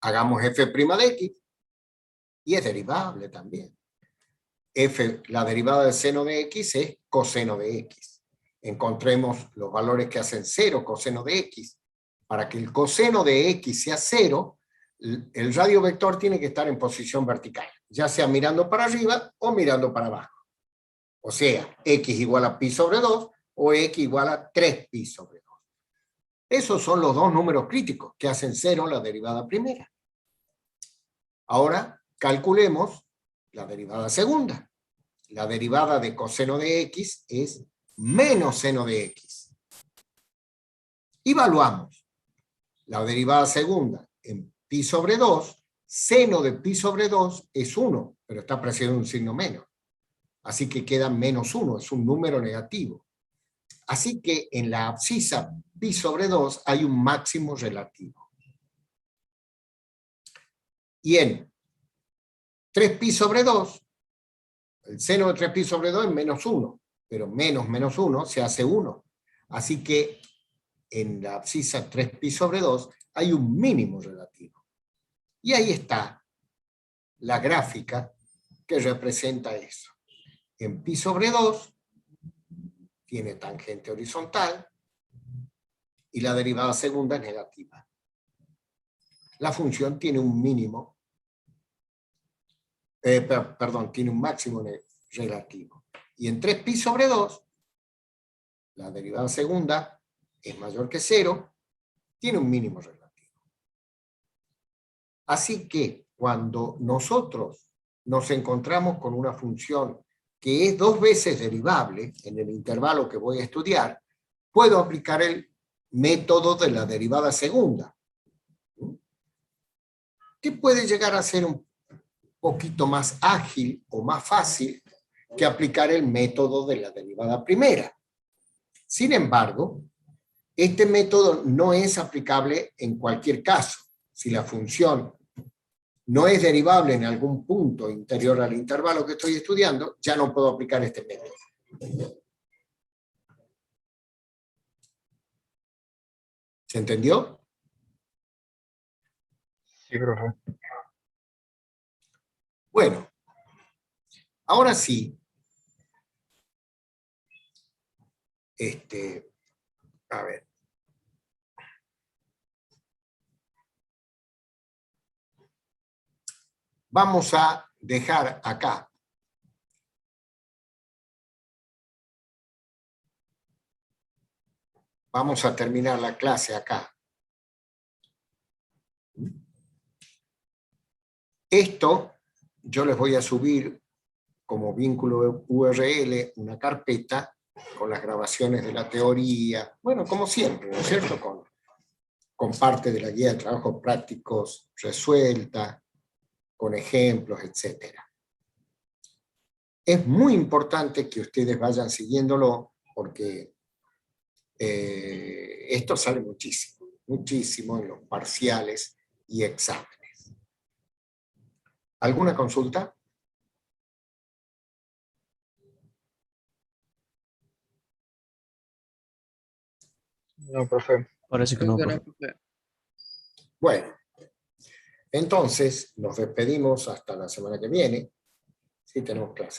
Hagamos f' de x y es derivable también. La derivada del seno de x es coseno de x. Encontremos los valores que hacen 0 coseno de x. Para que el coseno de x sea 0, el radio vector tiene que estar en posición vertical, ya sea mirando para arriba o mirando para abajo. O sea, x igual a pi sobre 2 o x igual a 3pi sobre 2. Esos son los dos números críticos que hacen 0 la derivada primera. Ahora calculemos la derivada segunda. La derivada de coseno de x es menos seno de x. Evaluamos la derivada segunda en pi sobre 2, seno de pi sobre 2 es 1, pero está precedido de un signo menos. Así que queda menos 1, es un número negativo. Así que en la abscisa pi sobre 2 hay un máximo relativo. Y en 3pi sobre 2, el seno de 3pi sobre 2 es menos 1, pero menos 1 se hace 1. Así que en la abscisa 3pi sobre 2 hay un mínimo relativo. Y ahí está la gráfica que representa eso. En pi sobre 2 tiene tangente horizontal y la derivada segunda es negativa. La función tiene un mínimo, tiene un máximo relativo. Y en 3pi sobre 2, la derivada segunda es mayor que 0, tiene un mínimo relativo. Así que cuando nosotros nos encontramos con una función que es 2 veces derivable en el intervalo que voy a estudiar, puedo aplicar el método de la derivada segunda, que puede llegar a ser un poquito más ágil o más fácil que aplicar el método de la derivada primera. Sin embargo, este método no es aplicable en cualquier caso. Si la función no es derivable en algún punto interior al intervalo que estoy estudiando, ya no puedo aplicar este método. ¿Se entendió? Sí, profe. Bueno, ahora sí. A ver. Vamos a dejar acá. Vamos a terminar la clase acá. Esto yo les voy a subir como vínculo URL una carpeta con las grabaciones de la teoría, bueno, como siempre, ¿no es cierto? Con parte de la guía de trabajos prácticos resuelta, con ejemplos, etc. Es muy importante que ustedes vayan siguiéndolo porque esto sale muchísimo en los parciales y exámenes. ¿Alguna consulta? No, profe. Parece que no, profe. Bueno, entonces nos despedimos hasta la semana que viene. Sí, tenemos clase.